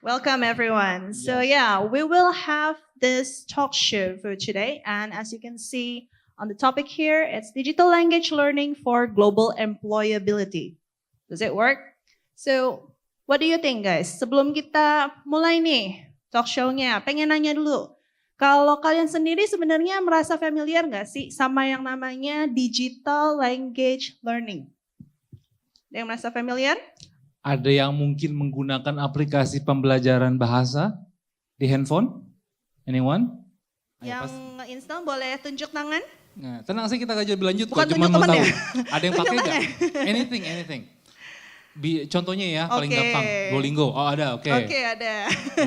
Welcome everyone. So Yes. yeah, we will have this talk show for today. And as you can see on the topic here, it's digital language learning for global employability. Does it work? So what do you think guys? Sebelum kita mulai nih talk show-nya, pengen nanya dulu. Kalau kalian sendiri sebenarnya merasa familiar nggak sih sama yang namanya digital language learning? Ada yang merasa familiar? Ada yang mungkin menggunakan aplikasi pembelajaran bahasa di handphone? Anyone? Ayo, Yang nge-install boleh tunjuk tangan? Nah, tenang sih kita gak jadi lanjut Bukan kok, cuma tunjuk mau teman tahu. ya? Ada yang pakai Tunjuk nggak? tangan. Anything. Contohnya ya, paling Oke. gampang. Duolingo, oh ada, oke. Oke ada.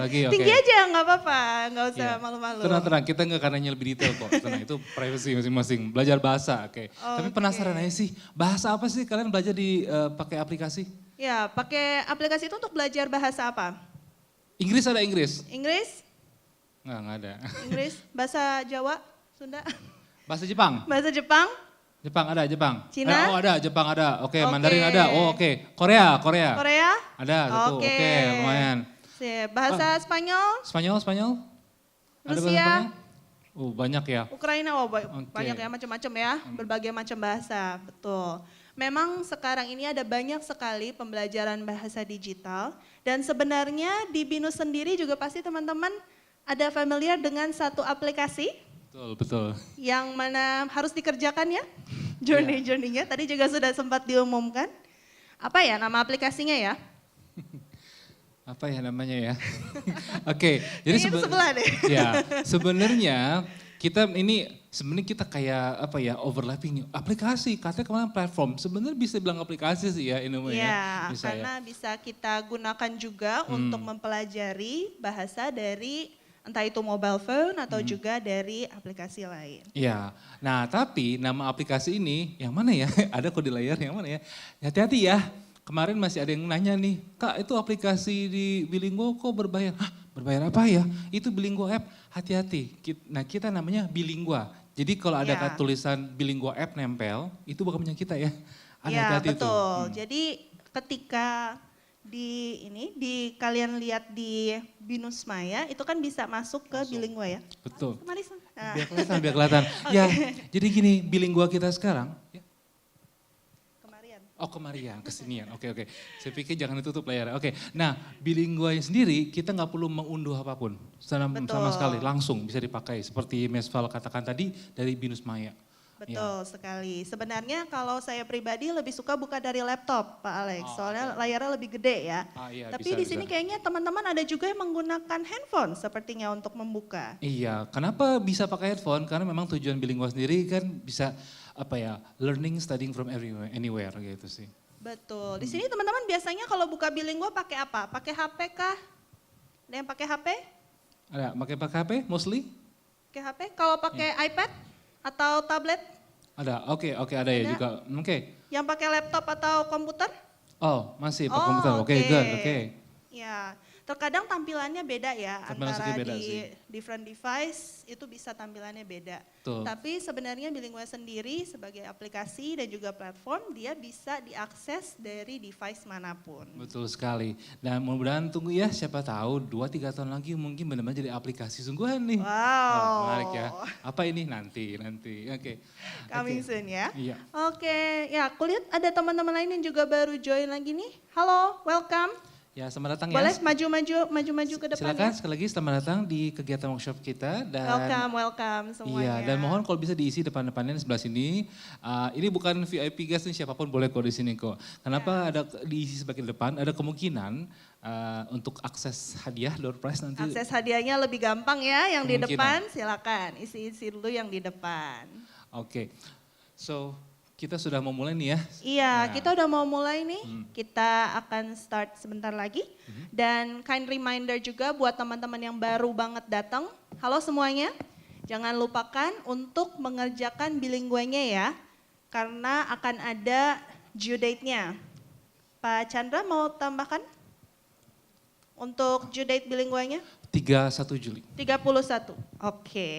Lagi, oke. Tinggi aja nggak apa-apa, nggak usah Iya. malu-malu. Tenang, kita nggak akan nanya lebih detail kok. Tenang, itu privacy masing-masing. Belajar bahasa, oke. Tapi Oke. penasaran aja sih, bahasa apa sih kalian belajar di pakai aplikasi? Ya, pakai aplikasi itu untuk belajar bahasa apa? Inggris ada Inggris? Inggris, Nggak ada. Inggris, bahasa Jawa, Sunda, Bahasa Jepang? bahasa Jepang, Jepang ada, Jepang. Cina? Oh ada, Jepang ada. Oke, Oke. Mandarin ada. Oh oke. Korea. Korea. Ada satu. Oke, lumayan. Sip. Bahasa Spanyol, Spanyol? Ada bahasa Rusia, Spanyol? Banyak ya. Ukraina, Oke. banyak ya macam-macam ya, berbagai macam bahasa, betul. Memang sekarang ini ada banyak sekali pembelajaran bahasa digital dan sebenarnya di BINUS sendiri juga pasti teman-teman ada familiar dengan satu aplikasi Betul. yang mana harus dikerjakan ya, Iya. journey-nya. Tadi juga sudah sempat diumumkan. Apa ya nama aplikasinya ya? Apa ya namanya ya? Oke, jadi Kayaknya itu sebelah deh. ya, sebenarnya kita kayak apa ya, overlapping nih. Aplikasi, katanya kemarin platform. Sebenarnya bisa bilang aplikasi sih ya, in a way ya. Ya, Bisa karena ya. bisa kita gunakan juga untuk mempelajari bahasa dari entah itu mobile phone atau juga dari aplikasi lain. Iya, nah tapi nama aplikasi ini yang mana ya? Ada kok di layar yang mana ya? Hati-hati ya, kemarin masih ada yang nanya nih, Kak itu aplikasi di Bilingual kok berbayar? Hah berbayar apa ya? Itu Bilingual app, hati-hati. Nah kita namanya Bilingua. Jadi kalau ada Ya. tulisan Bilingua app nempel, itu bukan punya kita ya. Ya Hati-hati itu. betul. Jadi ketika kalian lihat di BINUS Maya itu kan bisa masuk ke Bilingua ya. Betul. Kemari, nah, Biar kelihatan. Ya, jadi gini Bilingua kita sekarang. Ya. kemarian. Oh kemarian, kesinian. Oke. Saya pikir jangan ditutup layarnya. Oke. Nah, Bilingua sendiri kita nggak perlu mengunduh apapun. Sama Betul. sekali, langsung bisa dipakai. Seperti Mas Val katakan tadi dari BINUS Maya. Betul sekali. Sebenarnya kalau saya pribadi lebih suka buka dari laptop, Pak Alex. Soalnya layarnya lebih gede ya. Iya, Tapi di sini kayaknya teman-teman ada juga yang menggunakan handphone sepertinya untuk membuka. Iya, kenapa bisa pakai headphone? Karena memang tujuan Bilingua sendiri kan bisa learning, studying from everywhere, anywhere gitu sih. Betul. Di sini teman-teman biasanya kalau buka Bilingua pakai apa? Pakai HP kah? Ada yang pakai HP? Ada pakai HP mostly? Pakai HP? Kalau pakai iPad atau tablet? Ada, oke ada ya Ada. juga. Oke. Yang pakai laptop atau komputer? Oh masih pakai komputer, oke oke. good, oke. Ya, terkadang tampilannya beda ya Tampilan antara sedikit beda di sih. different device itu bisa tampilannya beda. Betul. Tapi sebenarnya Bilingua sendiri sebagai aplikasi dan juga platform dia bisa diakses dari device manapun. Betul sekali. Dan mudah-mudahan tunggu ya, siapa tahu 2-3 tahun lagi mungkin benar-benar jadi aplikasi sungguhan nih. Wow. Oh, menarik ya. Apa ini nanti. Oke. Coming soon ya. Iya. Oke, ya aku lihat ada teman-teman lain yang juga baru join lagi nih. Halo, welcome. Ya, selamat datang Boleh ya. maju ke depan Silakan ya. sekali lagi selamat datang di kegiatan workshop kita dan Welcome semuanya. iya, dan mohon kalau bisa diisi depan-depannya di sebelah sini. Ini bukan VIP guys nih, siapapun boleh kok di sini kok. Kenapa ada diisi sebagian depan? Ada kemungkinan untuk akses hadiah door prize nanti. Akses hadiahnya lebih gampang ya, yang di Kemungkinan. depan silakan isi-isi dulu yang di depan. Oke. So, kita sudah mau mulai nih ya. Iya, Nah. kita udah mau mulai nih. Kita akan start sebentar lagi. Dan kind reminder juga buat teman-teman yang baru banget datang. Halo semuanya, jangan lupakan untuk mengerjakan bilinguanya ya. Karena akan ada due date-nya. Pak Chandra mau tambahkan? Untuk due date bilinguanya? 31 Juli. 31, oke.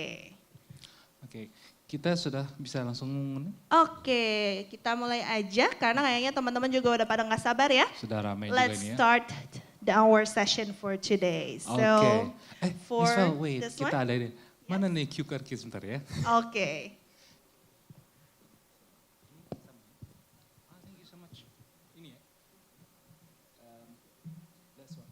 Oke. Kita sudah bisa langsung Oke, kita mulai aja karena kayaknya teman-teman juga udah pada nggak sabar ya. sudah ramai juga Let's ini ya. start our session for today. So Oke. for Miss Val, wait, this kita one, ada ini. Mana nih QR code sebentar ya? okay. Thank you so much. Ini ya. That's one.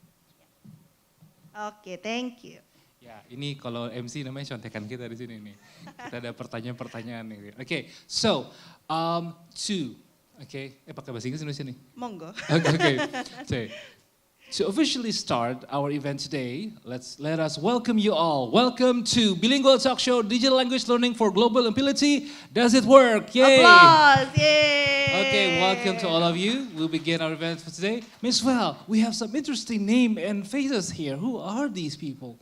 Okay, thank you. Ya, ini kalau MC namanya contekan kita di sini nih. Kita ada pertanyaan-pertanyaan nih. Oke, so pakai bahasa Inggris Indonesia nih. Monggo. Okay. To officially start our event today, let us welcome you all. Welcome to Bilingual Talk Show, Digital Language Learning for Global Ability. Does it work? Yay! Applause! Yay! Okay, welcome to all of you. We'll begin our event for today. Miss Val, we have some interesting name and faces here. Who are these people?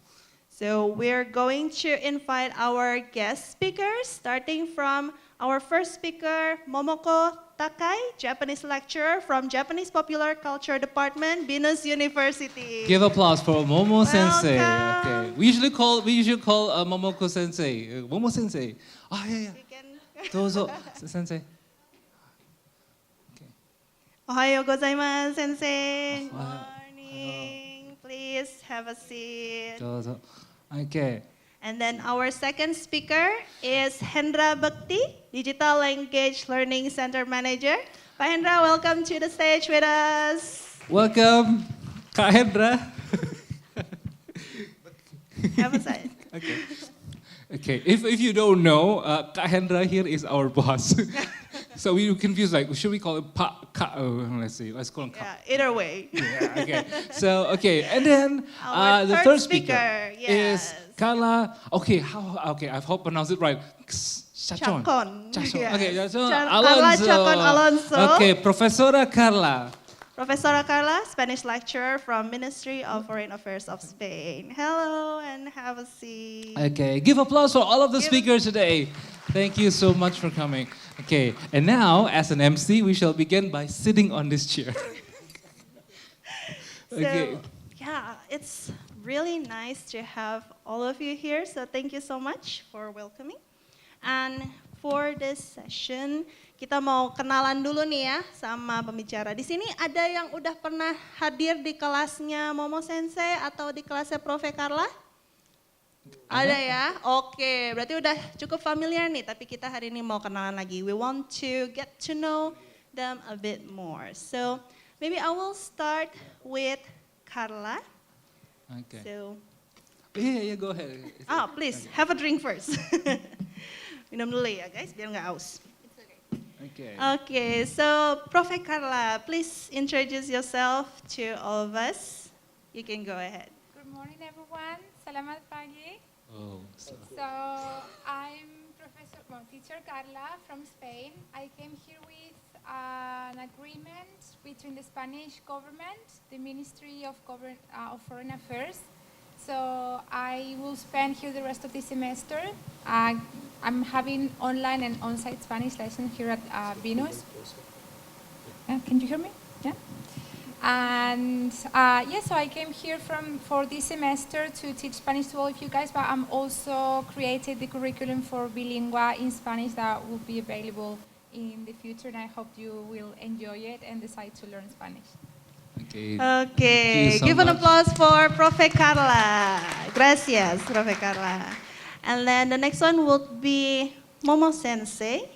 So we're going to invite our guest speakers, starting from our first speaker, Momoko Takai, Japanese lecturer from Japanese Popular Culture Department, Binus University. Give applause for Momo Sensei. Welcome. Okay, we usually call Momoko Sensei. Momo Sensei. Ah, yeah. You can... Dozo Sensei. Okay. Ohayo gozaimasu, Sensei. Good Ohayo. morning. Please have a seat. Dozo. Okay. And then our second speaker is Hendra Bhakti, Digital Language Learning Center Manager. Pak Hendra, welcome to the stage with us. Welcome, Kak Hendra. Have a seat. Okay. Okay. If you don't know, Kak Hendra here is our boss. So we were confused. Like, should we call it Pak? Let's see. Let's call him Kak. Yeah, either way. Yeah, okay. So, okay. And then Our the third third speaker yes. is Carla. Okay, I hope pronounced it right. Chacon. Chacon. Yes. Okay, Chacon Carla Alonso. Chacon Alonso. Okay, Profesora Carla. Professora Carla, Spanish lecturer from Ministry of Foreign Affairs of Spain. Hello and have a seat. Okay, give applause for all of the speakers today. Thank you so much for coming. Okay, and now as an MC, we shall begin by sitting on this chair. Okay. So, yeah, it's really nice to have all of you here. So thank you so much for welcoming. And for this session, kita mau kenalan dulu nih ya sama pembicara. Di sini ada yang udah pernah hadir di kelasnya Momo Sensei atau di kelasnya Prof. Carla? Ada ya? Oke, berarti udah cukup familiar nih, tapi kita hari ini mau kenalan lagi. We want to get to know them a bit more. So, maybe I will start with Carla. Okay. So, Yeah, go ahead. please, have a drink first. Minum dulu ya guys, biar nggak aus. Okay. Okay, so Prof. Carla, please introduce yourself to all of us. You can go ahead. Good morning, everyone. Selamat pagi. Oh, So I'm teacher Carla from Spain. I came here with an agreement between the Spanish government, the Ministry of Foreign Affairs. So I will spend here the rest of the semester. I'm having online and on-site Spanish lesson here at Binus. Can you hear me? Yeah. And so I came here for this semester to teach Spanish to all of you guys, but I'm also created the curriculum for Bilingua in Spanish that will be available in the future, and I hope you will enjoy it and decide to learn Spanish. okay. Okay, Thank you so give an much. applause for Prof. Carla. Gracias, Prof. Carla. And then the next one will be Momo Sensei.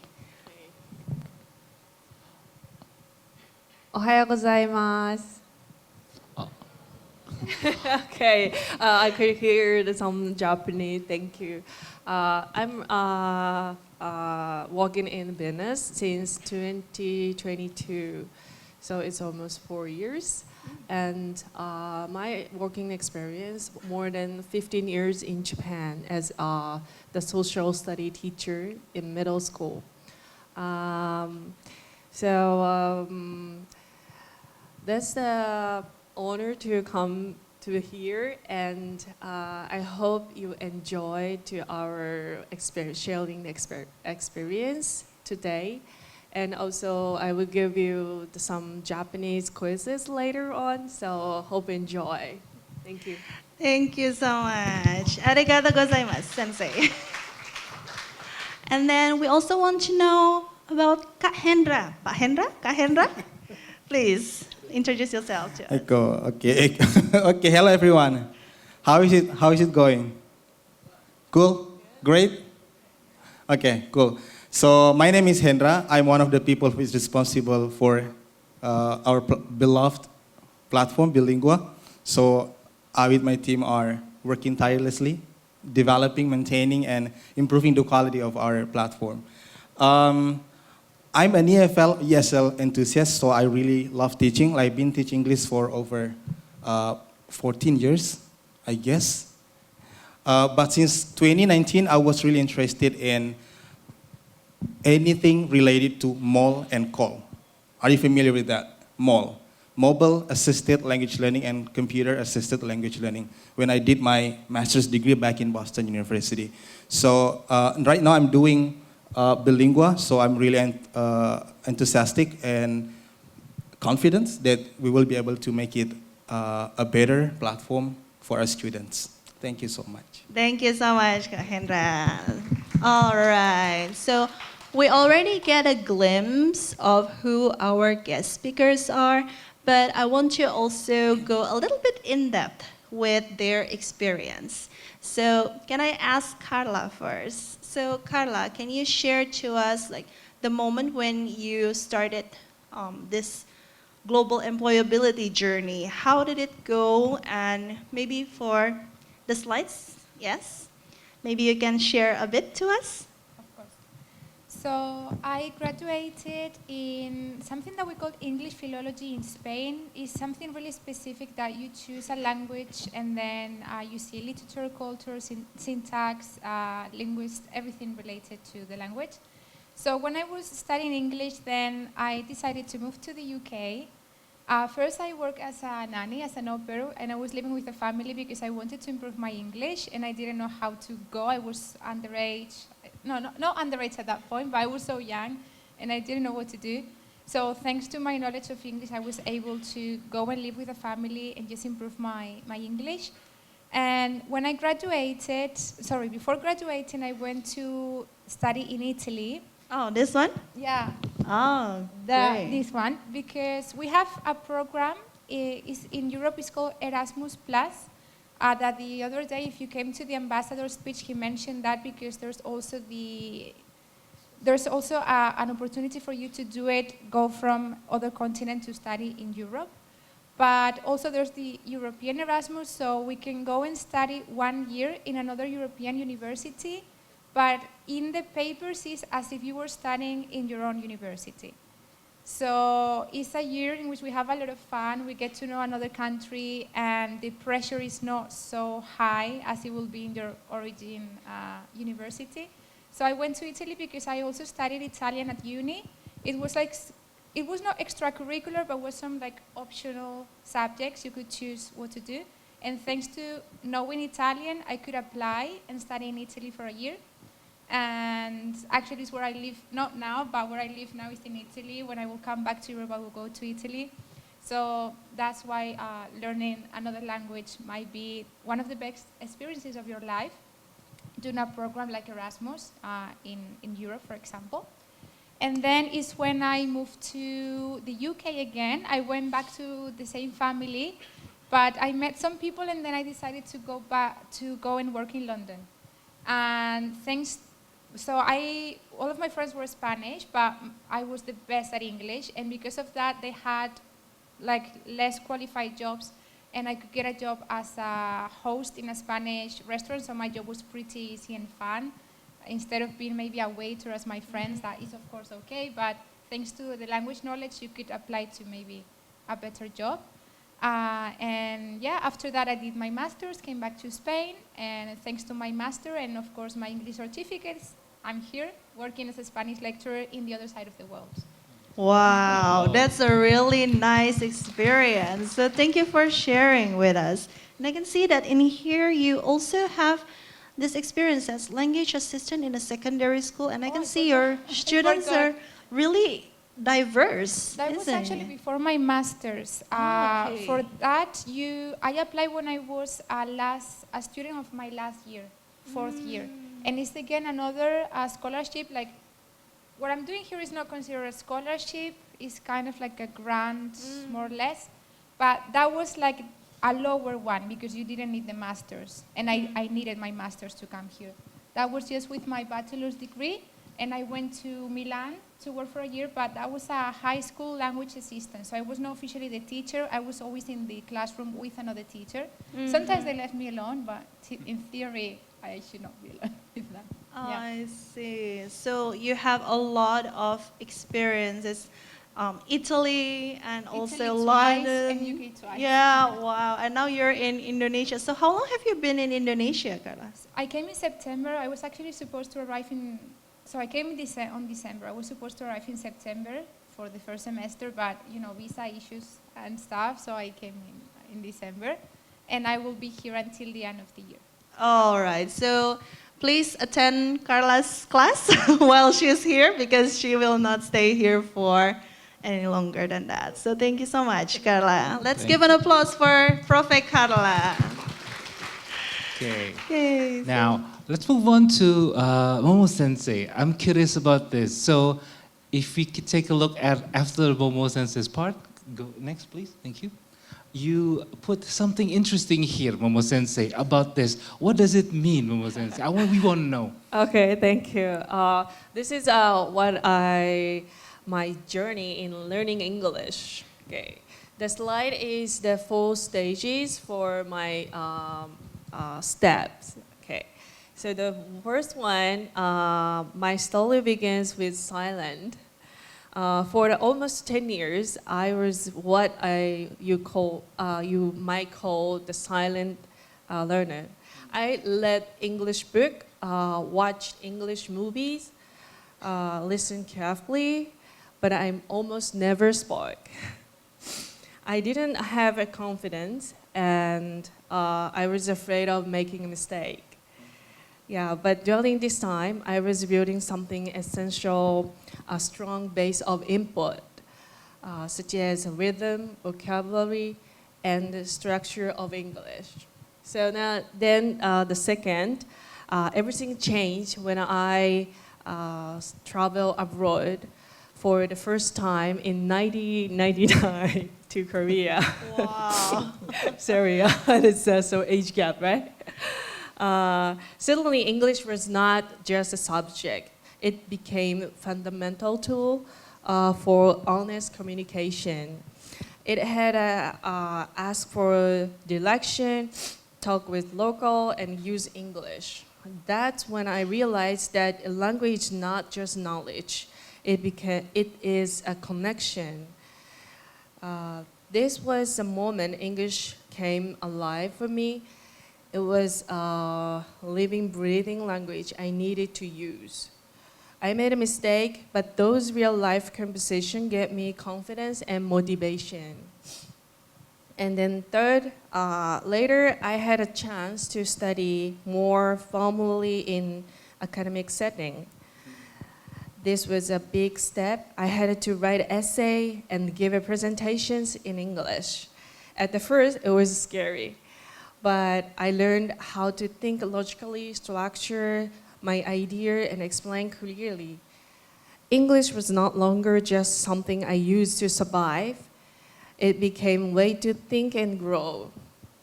Ohayo gozaimasu. Oh. Okay, I could hear some Japanese. Thank you. I'm working in business since 2022, so it's almost 4 years. And my working experience, more than 15 years in Japan as the social study teacher in middle school. That's the honor to come to here, and I hope you enjoy to our sharing experience today. And also, I will give you some Japanese quizzes later on, so hope you enjoy. Thank you. Thank you so much. Arigatou gozaimasu, Sensei. And then we also want to know about Kak Hendra. Pak Hendra? Kak Hendra? Please. introduce yourself to us. Okay. Okay. Hello, everyone. How is it? How is it going? Cool. Great. Okay. Cool. So my name is Hendra. I'm one of the people who is responsible for our beloved platform, Bilingua. So I with my team are working tirelessly, developing, maintaining, and improving the quality of our platform. I'm an ESL enthusiast, so I really love teaching. I've been teaching English for over 14 years, I guess. But since 2019, I was really interested in anything related to MOL and COL. Are you familiar with that? MOL, Mobile Assisted Language Learning and Computer Assisted Language Learning, when I did my master's degree back in Boston University. So right now I'm doing Bilingua, so I'm really enthusiastic and confident that we will be able to make it a better platform for our students. Thank you so much. Thank you so much, Kak Hendra. All right. So we already get a glimpse of who our guest speakers are, but I want to also go a little bit in depth with their experience. So can I ask Carla first? So Carla, can you share to us like the moment when you started this global employability journey? How did it go? And maybe for the slides, yes? Maybe you can share a bit to us? Of course. So I graduated in something that we call English philology in Spain. It's something really specific that you choose a language and then you see literature, culture, syntax, linguist, everything related to the language. So when I was studying English, then I decided to move to the UK. First, I worked as a nanny, as an au pair, and I was living with a family because I wanted to improve my English, and I didn't know how to go. I was underage. No, not underage at that point, but I was so young, and I didn't know what to do. So thanks to my knowledge of English, I was able to go and live with a family and just improve my English. And when I graduated, before graduating, I went to study in Italy. Oh, this one? Yeah. Oh, great. This one, because we have a program is in Europe. It's called Erasmus Plus. That the other day, if you came to the ambassador's speech, he mentioned that because there's also an opportunity for you to do it, go from other continent to study in Europe. But also there's the European Erasmus, so we can go and study 1 year in another European university. But in the papers, it's as if you were studying in your own university. So it's a year in which we have a lot of fun, we get to know another country, and the pressure is not so high as it will be in your origin university. So I went to Italy because I also studied Italian at uni. It was not extracurricular, but was some like optional subjects. You could choose what to do. And thanks to knowing Italian, I could apply and study in Italy for a year. And actually it's where I live, not now, but where I live now is in Italy. When I will come back to Europe, I will go to Italy. So that's why learning another language might be one of the best experiences of your life. Doing a program like Erasmus in Europe, for example. And then is when I moved to the UK again. I went back to the same family, but I met some people and then I decided to go and work in London. And all of my friends were Spanish, but I was the best at English, and because of that, they had like less qualified jobs, and I could get a job as a host in a Spanish restaurant, so my job was pretty easy and fun. Instead of being maybe a waiter as my friends, that is of course okay, but thanks to the language knowledge, you could apply to maybe a better job. And yeah, after that I did my master's, came back to Spain, and thanks to my master and of course my English certificates, I'm here working as a Spanish lecturer in the other side of the world. Wow, that's a really nice experience. So thank you for sharing with us. And I can see that in here you also have this experience as language assistant in a secondary school, and I can see your students are really diverse. That was isn't actually it? before my master's. Okay. For that, I applied when I was a student of my last year, fourth year. And it's again another scholarship. Like what I'm doing here is not considered a scholarship. is kind of like a grant, more or less. But that was like a lower one because you didn't need the master's. And I needed my master's to come here. That was just with my bachelor's degree. And I went to Milan to work for a year, but I was a high school language assistant. So I was not officially the teacher. I was always in the classroom with another teacher. Sometimes they left me alone, but in theory, I should not be alone with them. Oh, Yeah. I see. So you have a lot of experiences, Italy and also Italy twice London. and UK twice. Yeah, wow. And now you're in Indonesia. So how long have you been in Indonesia, Carla? I came in September. I was actually supposed to arrive so I came on December. I was supposed to arrive in September for the first semester, but visa issues and stuff, so I came in December. And I will be here until the end of the year. All right. So please attend Carla's class while she's here because she will not stay here for any longer than that. So thank you so much, Carla. Let's give an applause for Profe Carla. Okay. Okay. Now, let's move on to Momo Sensei. I'm curious about this. So, if we could take a look at after Momo Sensei's part, go next, please. Thank you. You put something interesting here, Momo Sensei, about this. What does it mean, Momo Sensei? We want to know. Okay, thank you. This is my journey in learning English. Okay, the slide is the 4 stages for my steps. Okay, so the first one, my story begins with silent. For almost 10 years, I was what you might call the silent learner. I read English book, watched English movies, listened carefully, but I almost never spoke. I didn't have a confidence, and I was afraid of making a mistake. Yeah, but during this time, I was building something essential, a strong base of input, such as rhythm, vocabulary, and the structure of English. So now, then the second, everything changed when I traveled abroad for the first time in 1999 to Korea. Wow. Sorry, it's so age gap, right? Suddenly, English was not just a subject. It became a fundamental tool for honest communication. It had ask for direction, talk with local, and use English. That's when I realized that a language is not just knowledge. It is a connection. This was the moment English came alive for me. It was a living, breathing language I needed to use. I made a mistake, but those real-life conversations gave me confidence and motivation. And then third, later I had a chance to study more formally in academic setting. This was a big step. I had to write an essay and give a presentations in English. At the first, it was scary. But I learned how to think logically, structure my idea, and explain clearly. English was not longer just something I used to survive. It became a way to think and grow.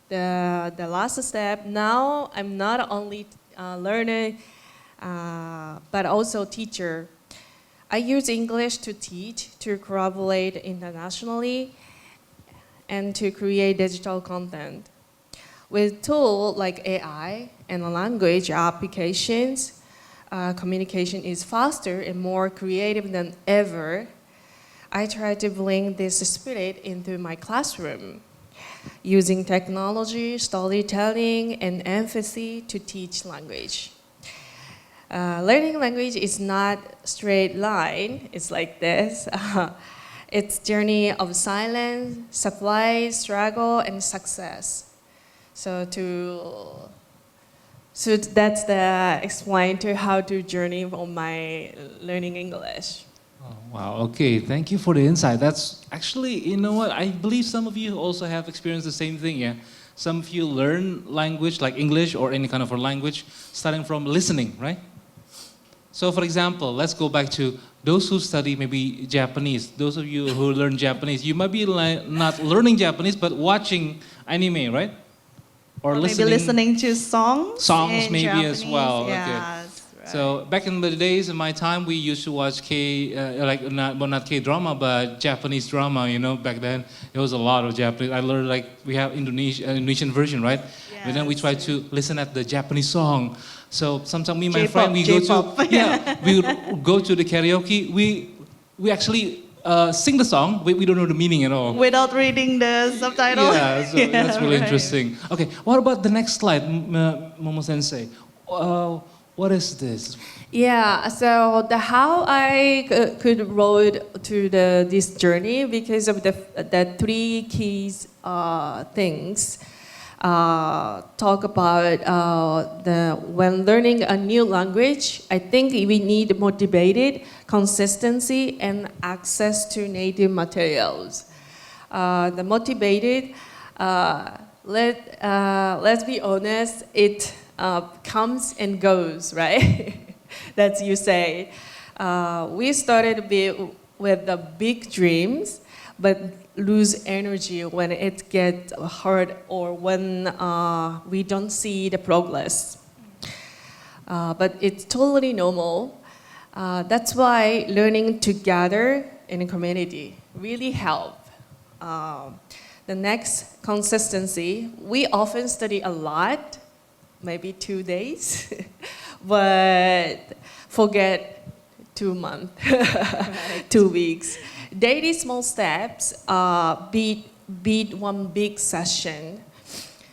The last step, now I'm not only a learner, but also teacher. I use English to teach, to collaborate internationally, and to create digital content. With tools like AI and language applications, communication is faster and more creative than ever. I try to bring this spirit into my classroom, using technology, storytelling, and empathy to teach language. Learning language is not a straight line. It's like this. It's journey of silence, supply, struggle, and success. So that's the explain to how to journey on my learning English. Oh, wow, okay, thank you for the insight. That's actually, you know what, I believe some of you also have experienced the same thing, yeah? Some of you learn language like English or any kind of a language starting from listening, right? So for example, let's go back to those who study maybe Japanese, those of you who learn Japanese, you might be not learning Japanese, but watching anime, right? Or maybe listening to songs. Songs in maybe as Japanese. well, okay. Yes, right. So back in the days, in my time, we used to watch not K-drama, but Japanese drama. You know, back then it was a lot of Japanese. I learned like we have Indonesian version, right? But then we try to listen at the Japanese song. So sometimes me and my J-pop, friend we go J-pop. to we go to the karaoke. We actually sing the song. We don't know the meaning at all. Without reading the subtitle. Yeah, so that's really right. interesting. Okay, what about the next slide, Momo Sensei? What is this? Yeah, so the how I could road to this journey because of the three keys things. Talk about when learning a new language, I think we need motivated, consistency, and access to native materials. The motivated, let's be honest, it comes and goes, right? That's you say. We started with the big dreams, but lose energy when it gets hard or when we don't see the progress. But it's totally normal. That's why learning together in a community really help. The next, consistency. We often study a lot, maybe 2 days, but forget 2 months, 2 weeks. Daily small steps beat one big session.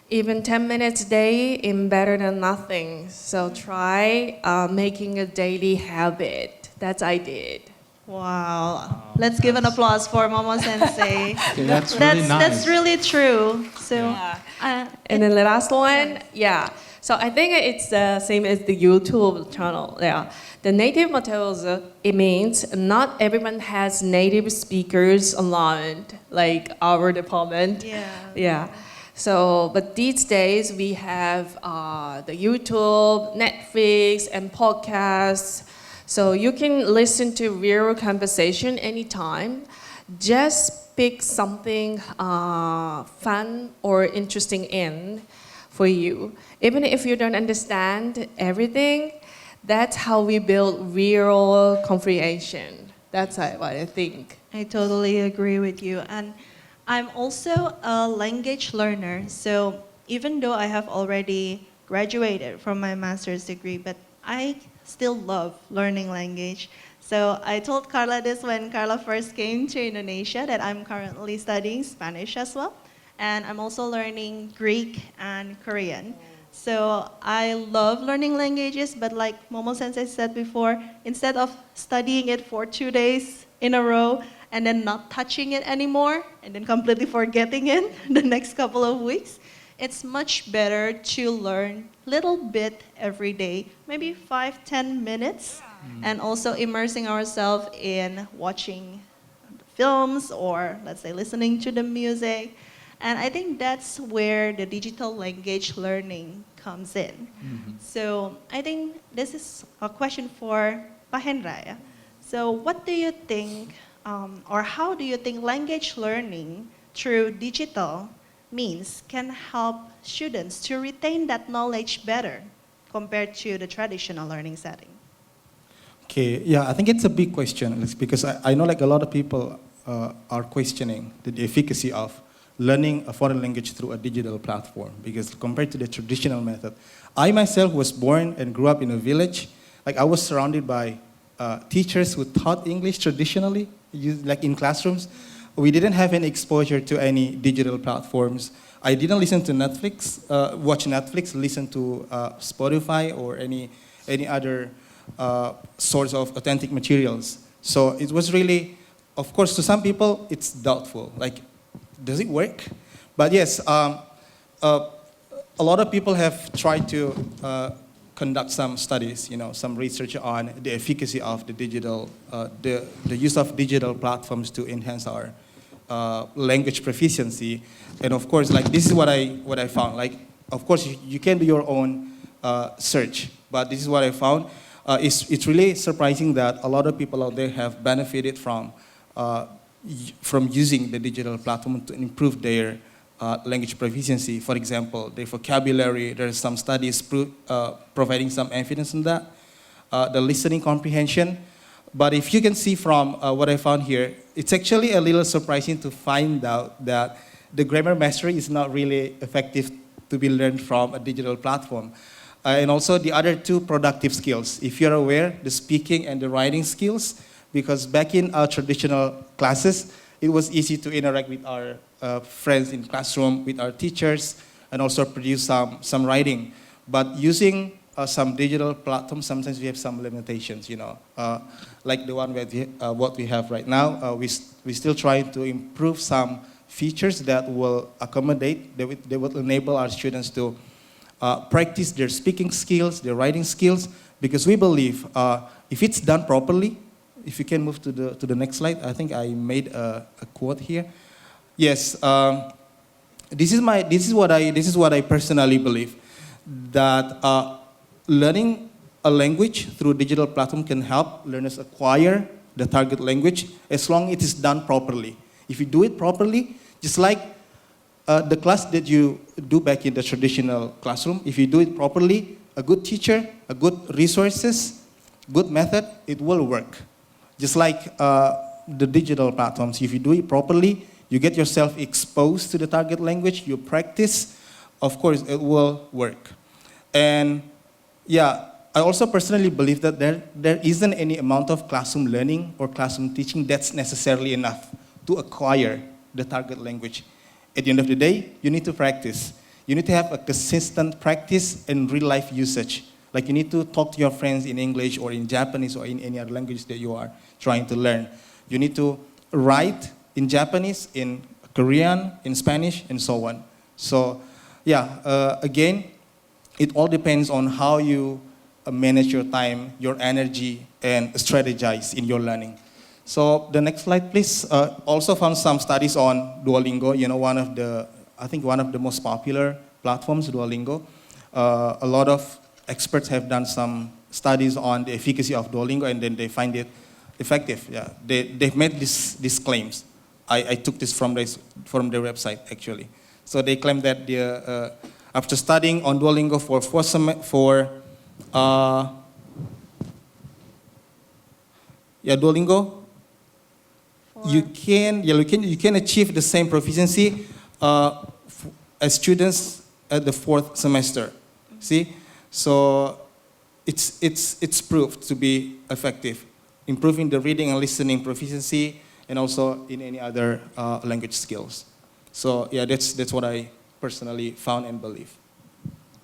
Even 10 minutes a day is better than nothing. So try making a daily habit. That's I did. Wow. Let's give an applause for Momo Sensei. Okay, that's really nice. That's really true. So, Yeah. And then the last one, yeah. So I think it's the same as the YouTube channel. Yeah. The native materials, it means not everyone has native speakers online, like our department. yeah. Yeah. So, but these days we have the YouTube, Netflix, and podcasts. So you can listen to real conversation anytime. Just pick something fun or interesting in for you. Even if you don't understand everything, that's how we build real comprehension. That's what I think. I totally agree with you. And I'm also a language learner. So even though I have already graduated from my master's degree, but I still love learning language. So I told Carla this when Carla first came to Indonesia, that I'm currently studying Spanish as well. And I'm also learning Greek and Korean. So I love learning languages, but like Momo Sensei said before, instead of studying it for 2 days in a row and then not touching it anymore and then completely forgetting it the next couple of weeks, it's much better to learn little bit every day, maybe 5-10 minutes, and also immersing ourselves in watching films or let's say listening to the music. And I think that's where the digital language learning comes in. So I think this is a question for Pak Hendra. Yeah? So what do you think, or how do you think language learning through digital means can help students to retain that knowledge better compared to the traditional learning setting? Okay, yeah, I think it's a big question because I know like a lot of people are questioning the efficacy of learning a foreign language through a digital platform because compared to the traditional method, I myself was born and grew up in a village. Like I was surrounded by teachers who taught English traditionally, like in classrooms. We didn't have any exposure to any digital platforms. I didn't listen to Netflix, watch Netflix, listen to Spotify or any other source of authentic materials. So it was really, of course, to some people, it's doubtful. Like, does it work? But yes, a lot of people have tried to conduct some studies, some research on the efficacy of the digital, the use of digital platforms to enhance our language proficiency. And of course, like this is what I found. Like, of course, you can do your own search, but this is what I found. It's really surprising that a lot of people out there have benefited from using the digital platform to improve their language proficiency. For example, their vocabulary, there are some studies providing some evidence on that. The listening comprehension. But if you can see from what I found here, it's actually a little surprising to find out that the grammar mastery is not really effective to be learned from a digital platform. And also the other two productive skills. If you're aware, the speaking and the writing skills, because back in our traditional classes, it was easy to interact with our friends in classroom, with our teachers, and also produce some writing. But using some digital platforms, sometimes we have some limitations, like the one what we have right now. We still try to improve some features that will accommodate, they will enable our students to practice their speaking skills, their writing skills, because we believe if it's done properly, if you can move to the next slide, I think I made a quote here. Yes, this is what I personally believe, that learning a language through digital platform can help learners acquire the target language as long as it is done properly. If you do it properly, just like the class that you do back in the traditional classroom, if you do it properly, a good teacher, a good resources, good method, it will work. Just like the digital platforms, if you do it properly, you get yourself exposed to the target language, you practice, of course, it will work. And yeah, I also personally believe that there isn't any amount of classroom learning or classroom teaching that's necessarily enough to acquire the target language. At the end of the day, you need to practice. You need to have a consistent practice and real-life usage. Like you need to talk to your friends in English or in Japanese or in any other language that you are trying to learn. You need to write in Japanese, in Korean, in Spanish, and so on. So yeah, again, it all depends on how you manage your time, your energy, and strategize in your learning. So the next slide, please. Also found some studies on Duolingo. I think one of the most popular platforms, Duolingo. A lot of experts have done some studies on the efficacy of Duolingo, and then they find it effective. Yeah, they've made these claims. I took this from their website actually. So they claim that after studying on Duolingo for Duolingo, you can achieve the same proficiency as students at the 4th semester. See, so it's proved to be effective, improving the reading and listening proficiency, and also in any other language skills. So yeah, that's what I personally found and believe.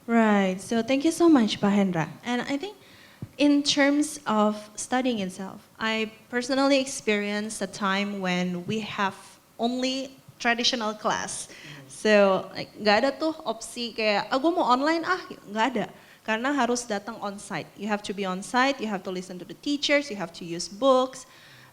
Right. So thank you so much, Bahendra. And I think in terms of studying itself, I personally experienced a time when we have only traditional class. So like, nggak ada tuh opsi kayak, gue mau online nggak ada. Karena harus datang on site. You have to be on site, you have to listen to the teachers, you have to use books.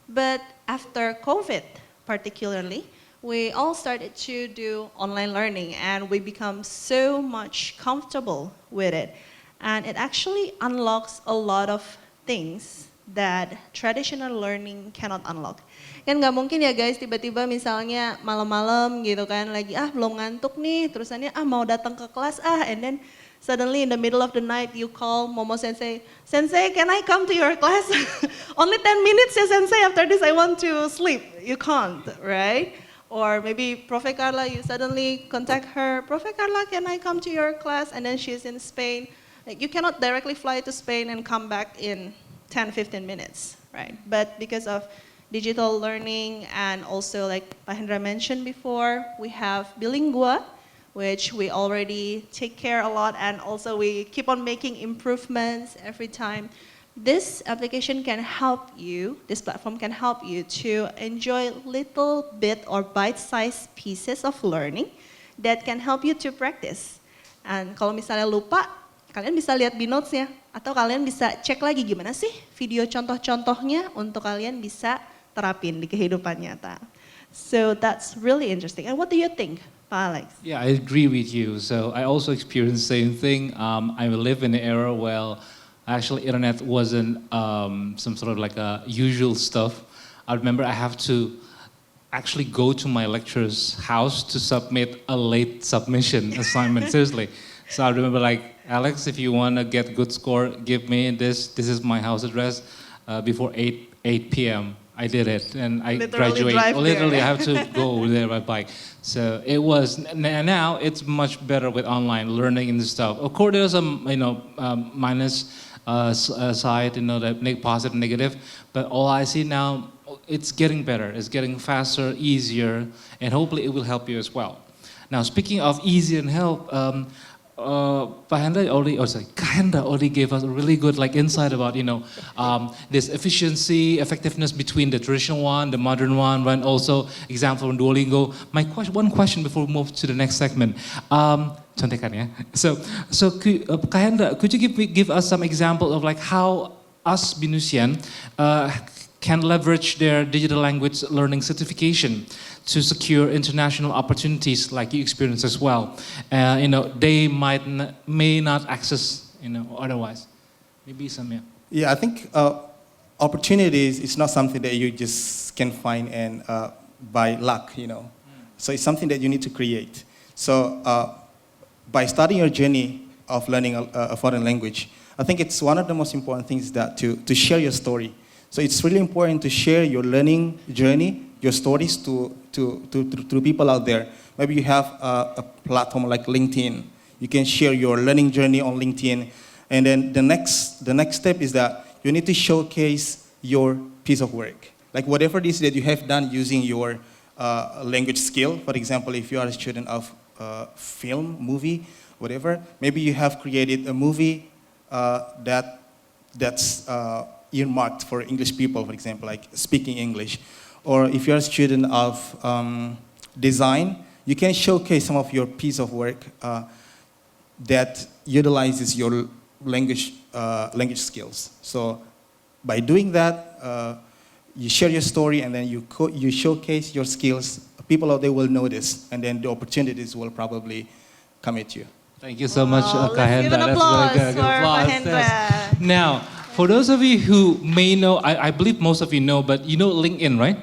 But after COVID particularly, we all started to do online learning and we become so much comfortable with it. And it actually unlocks a lot of things that traditional learning cannot unlock. Kan nggak mungkin ya guys, tiba-tiba misalnya malam-malam gitu kan, lagi belum ngantuk nih, terusannya mau datang ke kelas and then suddenly in the middle of the night you call Momo Sensei, Sensei, can I come to your class? Only 10 minutes ya Sensei, after this I want to sleep. You can't, right? Or maybe Profe Carla, you suddenly contact her, Profe Carla, can I come to your class? And then she's in Spain. Like, you cannot directly fly to Spain and come back in 10, 15 minutes, right? But because of digital learning and also like Mahendra mentioned before, we have Bilingua, which we already take care a lot, and also we keep on making improvements every time. This application can help you, this platform can help you to enjoy little bit or bite-sized pieces of learning that can help you to practice. And kalau misalnya lupa, kalian bisa lihat di notes-nya, atau kalian bisa cek lagi gimana sih video contoh-contohnya untuk kalian bisa terapin di kehidupan nyata. So that's really interesting. And what do you think, Pak Alex? Yeah, I agree with you. So I also experienced the same thing. I live in an era where Actually, internet wasn't some sort of like a usual stuff. I remember I have to actually go to my lecturer's house to submit a late submission assignment. Seriously. So I remember like, Alex, if you want to get good score, give me this. This is my house address before 8 p.m. I did it, and I Literally graduate. drive Literally, there. I have to go there by bike. So it was. Now it's much better with online learning and stuff. Of course, there's some minus side, the positive, negative. But all I see now, it's getting better. It's getting faster, easier, and hopefully it will help you as well. Now, speaking of easy and help. Kahenda already gave us a really good insight about this efficiency, effectiveness between the traditional one, the modern one, and also example from Duolingo. One question before we move to the next segment. Contekan ya. So Kahenda, could you give us some example of how us Binusian can leverage their digital language learning certification to secure international opportunities like you experience as well. They may not access, otherwise. Maybe some, yeah. Yeah, I think opportunities is not something that you just can find and by luck, So it's something that you need to create. So by starting your journey of learning a foreign language, I think it's one of the most important things that to share your story. So it's really important to share your learning journey, your stories to people out there. Maybe you have a platform like LinkedIn. You can share your learning journey on LinkedIn. And then the next step is that you need to showcase your piece of work. Like whatever it is that you have done using your language skill. For example, if you are a student of film, movie, whatever, maybe you have created a movie that's earmarked for English people, for example, like speaking English. Or if you're a student of design, you can showcase some of your piece of work that utilizes your language skills. So by doing that, you share your story and then you showcase your skills. People out there will notice, and then the opportunities will probably come at you. Thank you so much, Let's Kahenda. give an That's applause really good. for Mahendra. Yes. Now, for those of you who may know, I believe most of you know, but you know LinkedIn, right?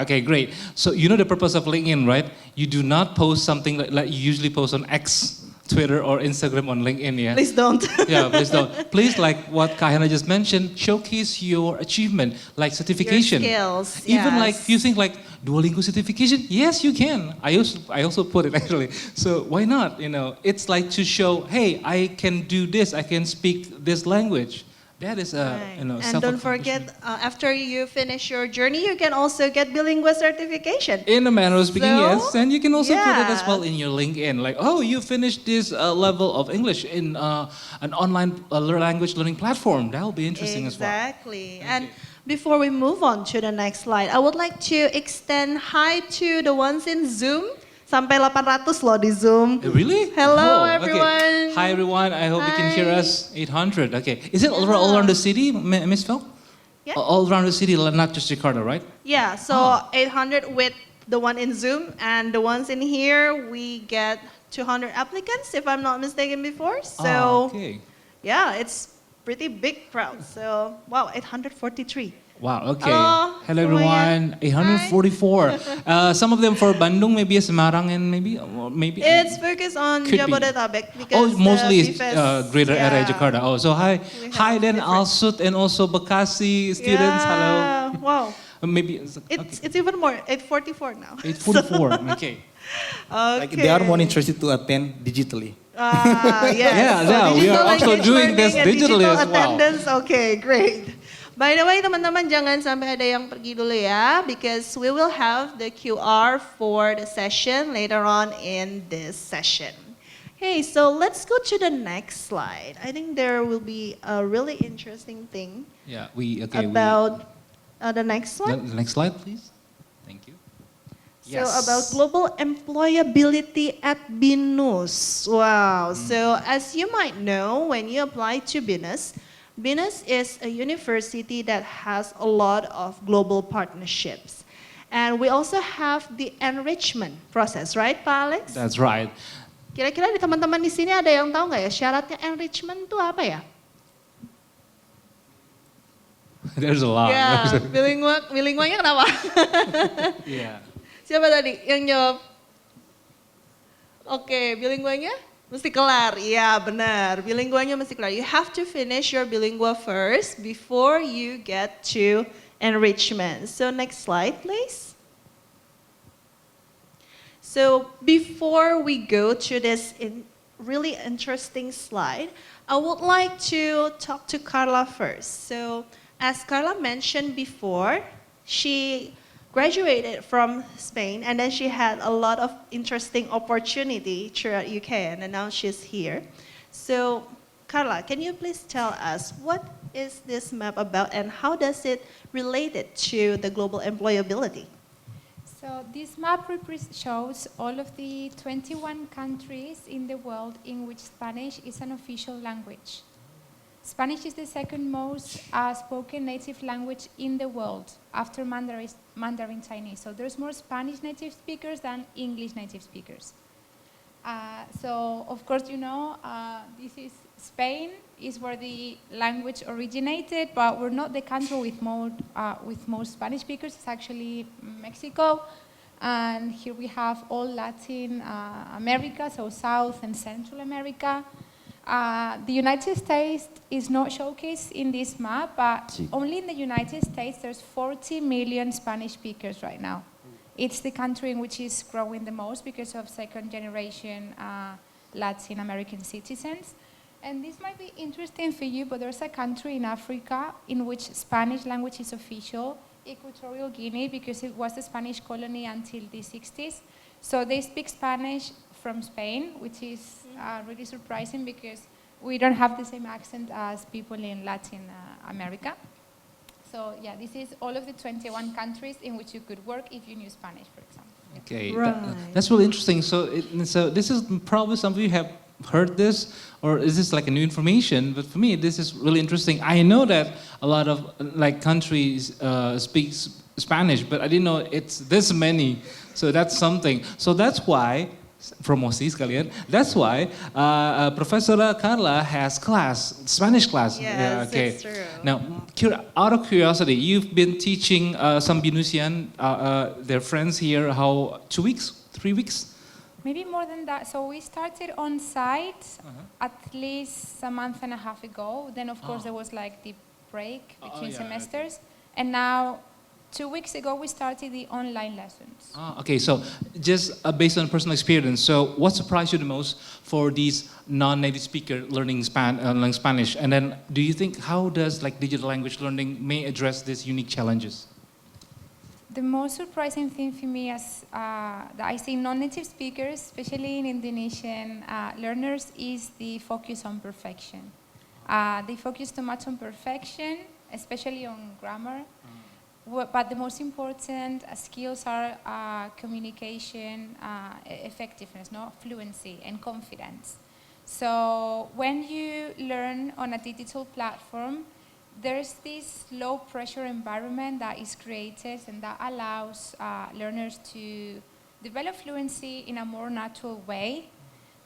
Okay, great. So you know the purpose of LinkedIn, right? You do not post something like you usually post on X, Twitter, or Instagram on LinkedIn, yeah? Please don't. Yeah, please don't. Please, like what Kahena just mentioned, showcase your achievement, like certification. Your skills, Even yes. if you think like Duolingo certification, yes, you can. I also put it actually. So why not? It's like to show, hey, I can do this. I can speak this language. That is Right. And self-accomplishment. don't forget, after you finish your journey, you can also get bilingual certification. In a manner of speaking, So, yes. And you can also put it as yeah. well in your LinkedIn. Like, oh, you finished this level of English in an online language learning platform. That will be interesting as well. Exactly. And before we move on to the next slide, I would like to extend hi to the ones in Zoom. Sampai 800 loh di Zoom. Really? Hello, Oh, okay. everyone. Hi, everyone. I hope you can hear Hi. us. 800. Okay. Is it all around the city, Miss Phil? Yeah. All around the city, not just Jakarta, right? Yeah, so 800 with the one in Zoom, and the ones in here, we get 200 applicants, if I'm not mistaken before. So, Okay. yeah, it's pretty big crowd. So, wow, 843. Wow, okay. Hello, Hello semuanya. everyone. 844. Some of them for Bandung, maybe Semarang, and maybe It's focused on Could be. Jabodetabek because mostly the it's BIFES, greater area yeah. Jakarta. Oh, so hi, We hi have then different- Alsut and also Bekasi students. Hello. Yeah, wow. Maybe It's even more, 844 now. 844. Okay. Like they are more interested to attend digitally. Yes. Yeah, So yeah, we digital are also language doing learning this and digitally digital as well. attendance. Okay, great. By the way, teman-teman, jangan sampai ada yang pergi dulu ya, because we will have the QR for the session later on in this session. Okay, so let's go to the next slide. I think there will be a really interesting thing Yeah, about the next slide. the next slide, please. Thank you. So about global employability at BINUS. Wow. So as you might know, when you apply to BINUS, BINUS is a university that has a lot of global partnerships. And we also have the enrichment process, right, Pak Alex? That's right. Kira-kira di teman-teman di sini ada yang tahu nggak ya syaratnya enrichment itu apa ya? There's a lot. Ya, bilingualnya kenapa? Yeah. Siapa tadi yang jawab? Oke, bilingualnya mesti kelar. Iya, benar. Bilingualnya mesti kelar. You have to finish your bilingual first before you get to enrichment. So next slide, please. So before we go to this really interesting slide, I would like to talk to Carla first. So as Carla mentioned before, she graduated from Spain and then she had a lot of interesting opportunity throughout UK and then now she's here. So Carla, can you please tell us what is this map about and how does it relate it to the global employability? So this map shows all of the 21 countries in the world in which Spanish is an official language. Spanish is the second most spoken native language in the world after Mandarin Chinese. So there's more Spanish native speakers than English native speakers. So of course, you know, this is Spain is where the language originated, but we're not the country with most Spanish speakers. It's actually Mexico. And here we have all Latin America, so South and Central America. The United States is not showcased in this map, but only in the United States there's 40 million Spanish speakers right now. It's the country in which is growing the most because of second generation Latin American citizens. And this might be interesting for you, but there's a country in Africa in which Spanish language is official, Equatorial Guinea, because it was a Spanish colony until the 60s. So they speak Spanish from Spain, which is really surprising because we don't have the same accent as people in Latin America. So yeah, this is all of the 21 countries in which you could work if you knew Spanish, for example. Okay, Right. that's really interesting. So this is probably some of you have heard this, or is this like a new information? But for me, this is really interesting. I know that a lot of like countries speak Spanish, but I didn't know it's this many. So that's something. So that's why, promosi sekalian, that's why Professor Carla has class, Spanish class. Yes, it's true. Now, out of curiosity, you've been teaching some Binusian, their friends here, how, 2 weeks, 3 weeks? Maybe more than that. So we started on site at least a month and a half ago. Then of course there was like the break between semesters. And now 2 weeks ago we started the online lessons. Okay, so just based on personal experience, so what surprised you the most for these non-native speaker learning Spanish? And then do you think how does like digital language learning may address these unique challenges? The most surprising thing for me is that I see non-native speakers, especially in Indonesian learners, is the focus on perfection. They focus too much on perfection, especially on grammar. But the most important skills are communication, effectiveness, fluency, and confidence. So when you learn on a digital platform, there's this low pressure environment that is created and that allows learners to develop fluency in a more natural way,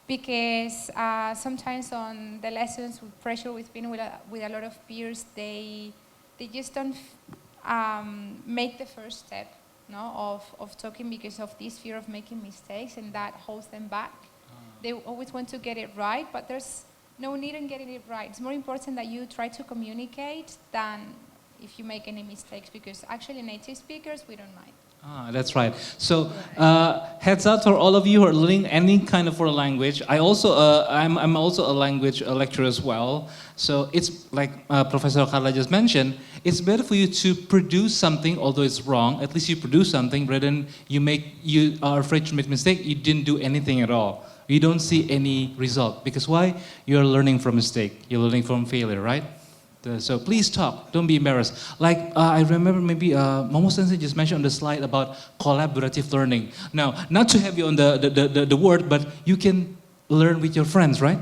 because sometimes on the lessons with pressure with being with a lot of peers, they just don't make the first step of talking because of this fear of making mistakes, and that holds them back. They always want to get it right, but there's no need in getting it right. It's more important that you try to communicate than if you make any mistakes, because actually native speakers, we don't mind. That's right. So heads up for all of you who are learning any kind of foreign language. I'm also a language lecturer as well. So it's like Professor Carla just mentioned, it's better for you to produce something, although it's wrong, at least you produce something rather than you are afraid to make mistake, you didn't do anything at all. You don't see any result. Because why? You're learning from mistake. You're learning from failure, right? So please talk. Don't be embarrassed. Like I remember maybe Momo Sensei just mentioned on the slide about collaborative learning. Now, not to have you on the word, but you can learn with your friends, right?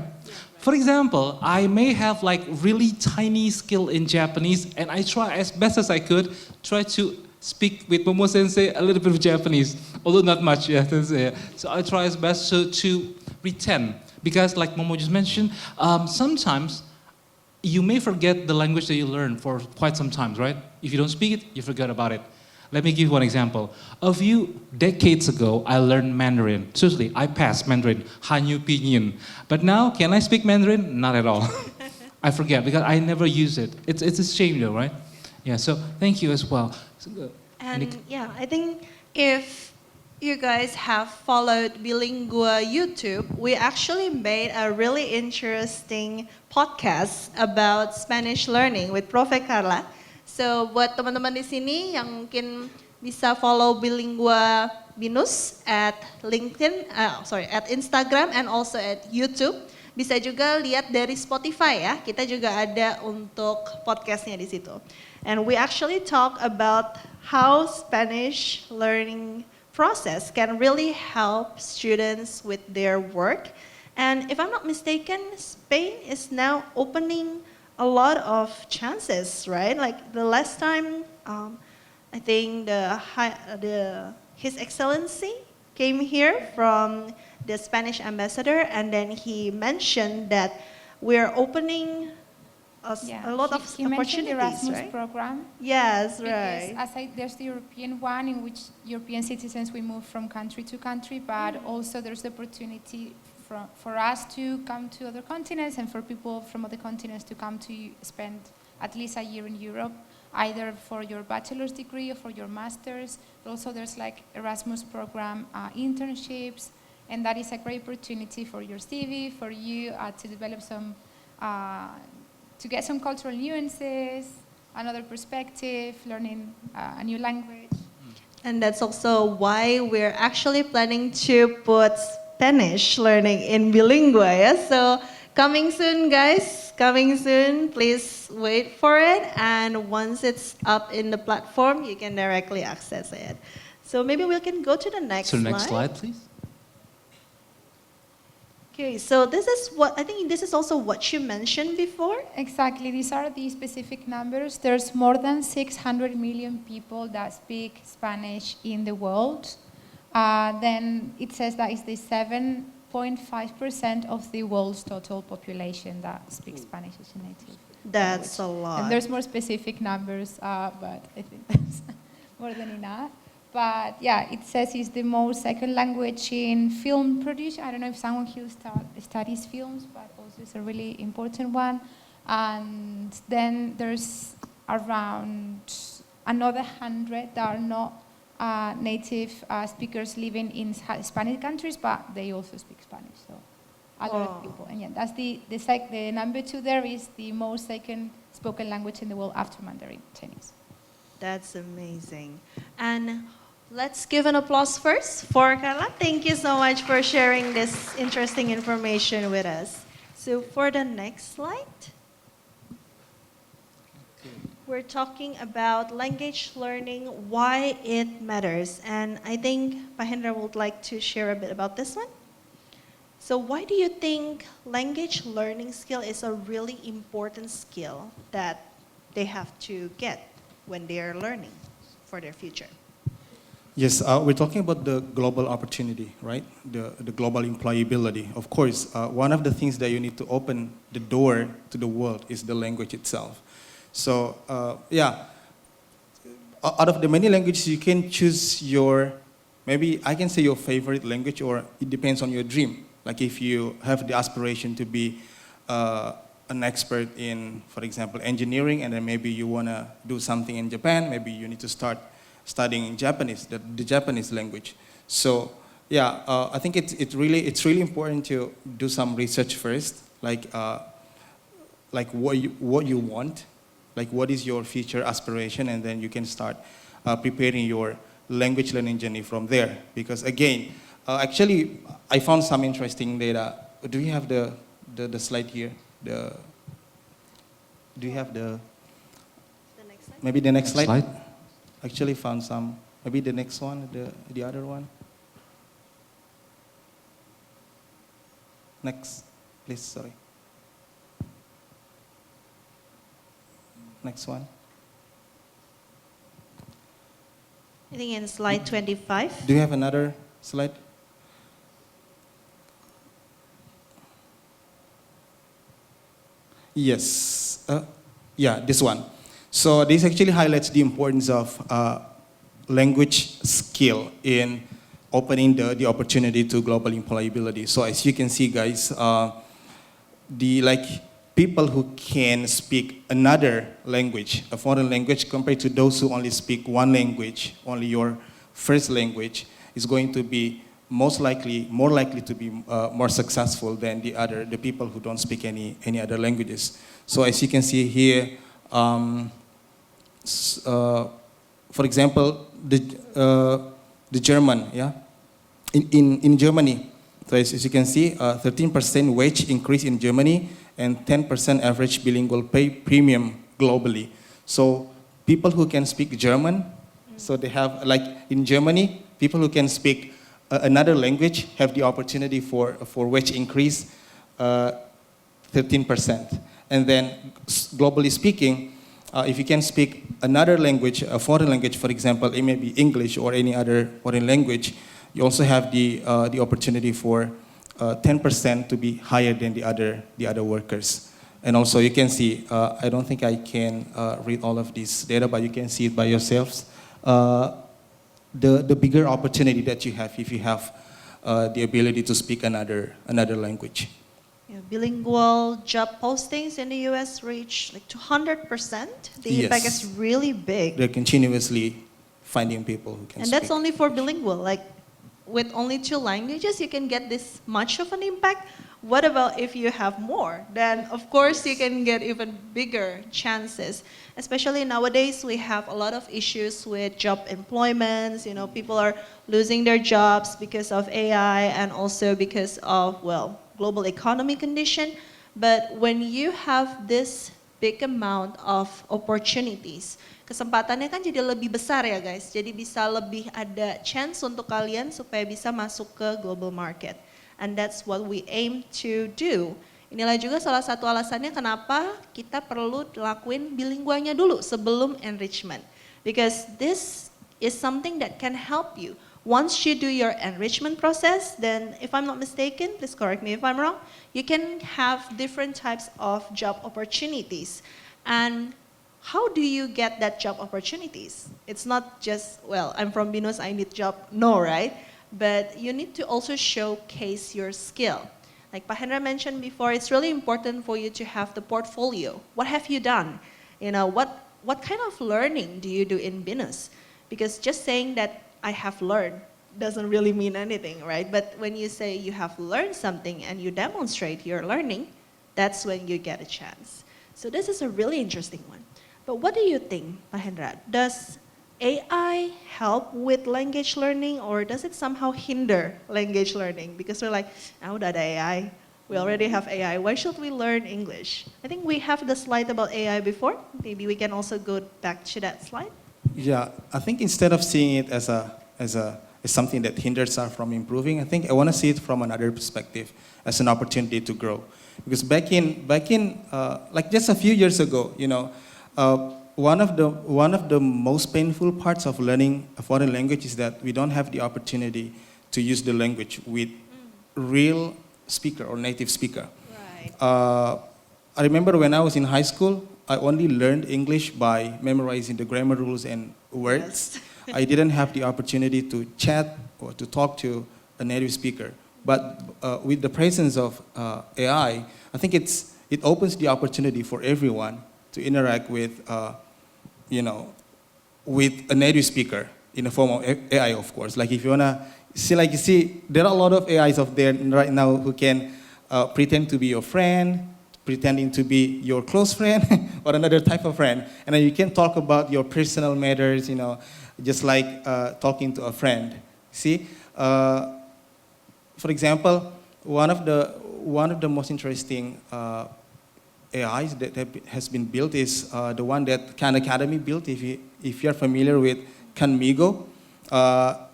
For example, I may have like really tiny skill in Japanese, and I try as best as I could try to speak with Momo Sensei a little bit of Japanese, although not much. Yeah, so I try as best to pretend, because like Momo just mentioned, sometimes you may forget the language that you learned for quite some time, right? If you don't speak it, you forget about it. Let me give you one example. A few decades ago, I learned Mandarin. Seriously, I passed Mandarin, Hanyu Pinyin. But now, can I speak Mandarin? Not at all. I forget because I never use it. It's a shame though, right? Yeah, so thank you as well. And yeah, I think if you guys have followed Bilingua YouTube, we actually made a really interesting podcast about Spanish learning with Profe Carla. So buat teman-teman di sini yang mungkin bisa follow Bilingua Binus at LinkedIn, at Instagram and also at YouTube. Bisa juga lihat dari Spotify ya, kita juga ada untuk podcastnya di situ. And we actually talk about how Spanish learning process can really help students with their work. And if I'm not mistaken, Spain is now opening a lot of chances, right? Like the last time, I think His Excellency came here from the Spanish ambassador, and then he mentioned that we're opening a lot of he mentioned the opportunities, Erasmus right? program. Yes, Because right. there's the European one in which European citizens we move from country to country, but also there's the opportunity for us to come to other continents and for people from other continents to come to spend at least a year in Europe, either for your bachelor's degree or for your master's. But also there's like Erasmus program internships, and that is a great opportunity for your CV, for you to develop some to get some cultural nuances, another perspective, learning a new language. And that's also why we're actually planning to put Spanish learning in Bilingua. Yeah? So coming soon, guys. Coming soon. Please wait for it. And once it's up in the platform, you can directly access it. So maybe we can go to the next slide. So next slide, please. Okay, so this is what, I think this is also what you mentioned before. Exactly, these are the specific numbers. There's more than 600 million people that speak Spanish in the world. Then it says that it's the 7.5% of the world's total population that speaks Spanish as a native. That's language. a lot. And there's more specific numbers, but I think that's more than enough. But yeah, it says it's the most second language in film production. I don't know if someone here studies films, but also it's a really important one. And then there's around another 100 that are not native speakers living in Hispanic countries, but they also speak Spanish. So a lot of people. And yeah, that's the number 2 there is the most second spoken language in the world after Mandarin Chinese. That's amazing. And let's give an applause first for Carla. Thank you so much for sharing this interesting information with us. So for the next slide, we're talking about language learning, why it matters. And I think Mahendra would like to share a bit about this one. So why do you think language learning skill is a really important skill that they have to get when they are learning for their future? Yes, we're talking about the global opportunity, right? The global employability. Of course, one of the things that you need to open the door to the world is the language itself. So, out of the many languages, you can choose maybe I can say your favorite language, or it depends on your dream. Like if you have the aspiration to be an expert in, for example, engineering, and then maybe you want to do something in Japan, maybe you need to start studying in Japanese, the Japanese language. So I think it's really important to do some research first, like what you want, like what is your future aspiration, and then you can start preparing your language learning journey from there. Because again, actually, I found some interesting data. Do you have the slide here? Do you have the next slide? maybe the next slide? Slide. Actually found some. Maybe the next one, the other one. Next, please, sorry. Next one. I think in slide 25. Do you have another slide? Yes. yeah, this one. So this actually highlights the importance of language skill in opening the opportunity to global employability. So as you can see, guys, the people who can speak another language, a foreign language, compared to those who only speak one language, only your first language, is going to be more likely to be more successful than the people who don't speak any other languages. So as you can see here, for example, the German, yeah, in Germany. So as you can see, 13% wage increase in Germany and 10% average bilingual pay premium globally. So people who can speak German, so they have, like in Germany, people who can speak another language have the opportunity for wage increase 13%. And then globally speaking, if you can speak another language, a foreign language, for example, it may be English or any other foreign language, you also have the opportunity for 10% to be higher than the other workers. And also you can see, I don't think I can read all of this data, but you can see it by yourselves. The bigger opportunity that you have if you have the ability to speak another language. Yeah, bilingual job postings in the US reach like 200%. The impact Yes. is really big. They're continuously finding people who can And speak. that's only for bilingual. Like with only 2 languages, you can get this much of an impact. What about if you have more? Then of course you can get even bigger chances. Especially nowadays, we have a lot of issues with job employments. You know, people are losing their jobs because of AI and also because of, well, global economy condition. But when you have this big amount of opportunities, kesempatannya kan jadi lebih besar ya guys. Jadi bisa lebih ada chance untuk kalian supaya bisa masuk ke global market. And that's what we aim to do. Inilah juga salah satu alasannya kenapa kita perlu lakuin bilingualnya dulu sebelum enrichment. Because this is something that can help you. Once you do your enrichment process, then if I'm not mistaken, please correct me if I'm wrong, you can have different types of job opportunities. And how do you get that job opportunities? It's not just, well, I'm from Binus, I need job. No, right? But you need to also showcase your skill. Like Pak Hendra mentioned before, it's really important for you to have the portfolio. What have you done? You know, what kind of learning do you do in Binus? Because just saying that I have learned doesn't really mean anything, right? But when you say you have learned something and you demonstrate your learning, that's when you get a chance. So this is a really interesting one. But what do you think, Pak Hendra? Does AI help with language learning or does it somehow hinder language learning? Because we're like, oh, udah ada AI. We already have AI. Why should we learn English? I think we have the slide about AI before. Maybe we can also go back to that slide. Yeah, I think instead of seeing it as something that hinders us from improving, I think I want to see it from another perspective, as an opportunity to grow. Because back in like just a few years ago, you know, one of the most painful parts of learning a foreign language is that we don't have the opportunity to use the language with real speaker or native speaker. Right. I remember when I was in high school, I only learned English by memorizing the grammar rules and words. Yes. I didn't have the opportunity to chat or to talk to a native speaker. But with the presence of AI, I think it opens the opportunity for everyone to interact with, you know, with a native speaker in the form of AI, of course. Like if you wanna see, like you see, there are a lot of AIs out there right now who can pretend to be your friend, pretending to be your close friend or another type of friend. And then you can talk about your personal matters, you know, just like talking to a friend. See, for example, one of the most interesting AIs that has been built is the one that Khan Academy built. If you're familiar with Kanmigo,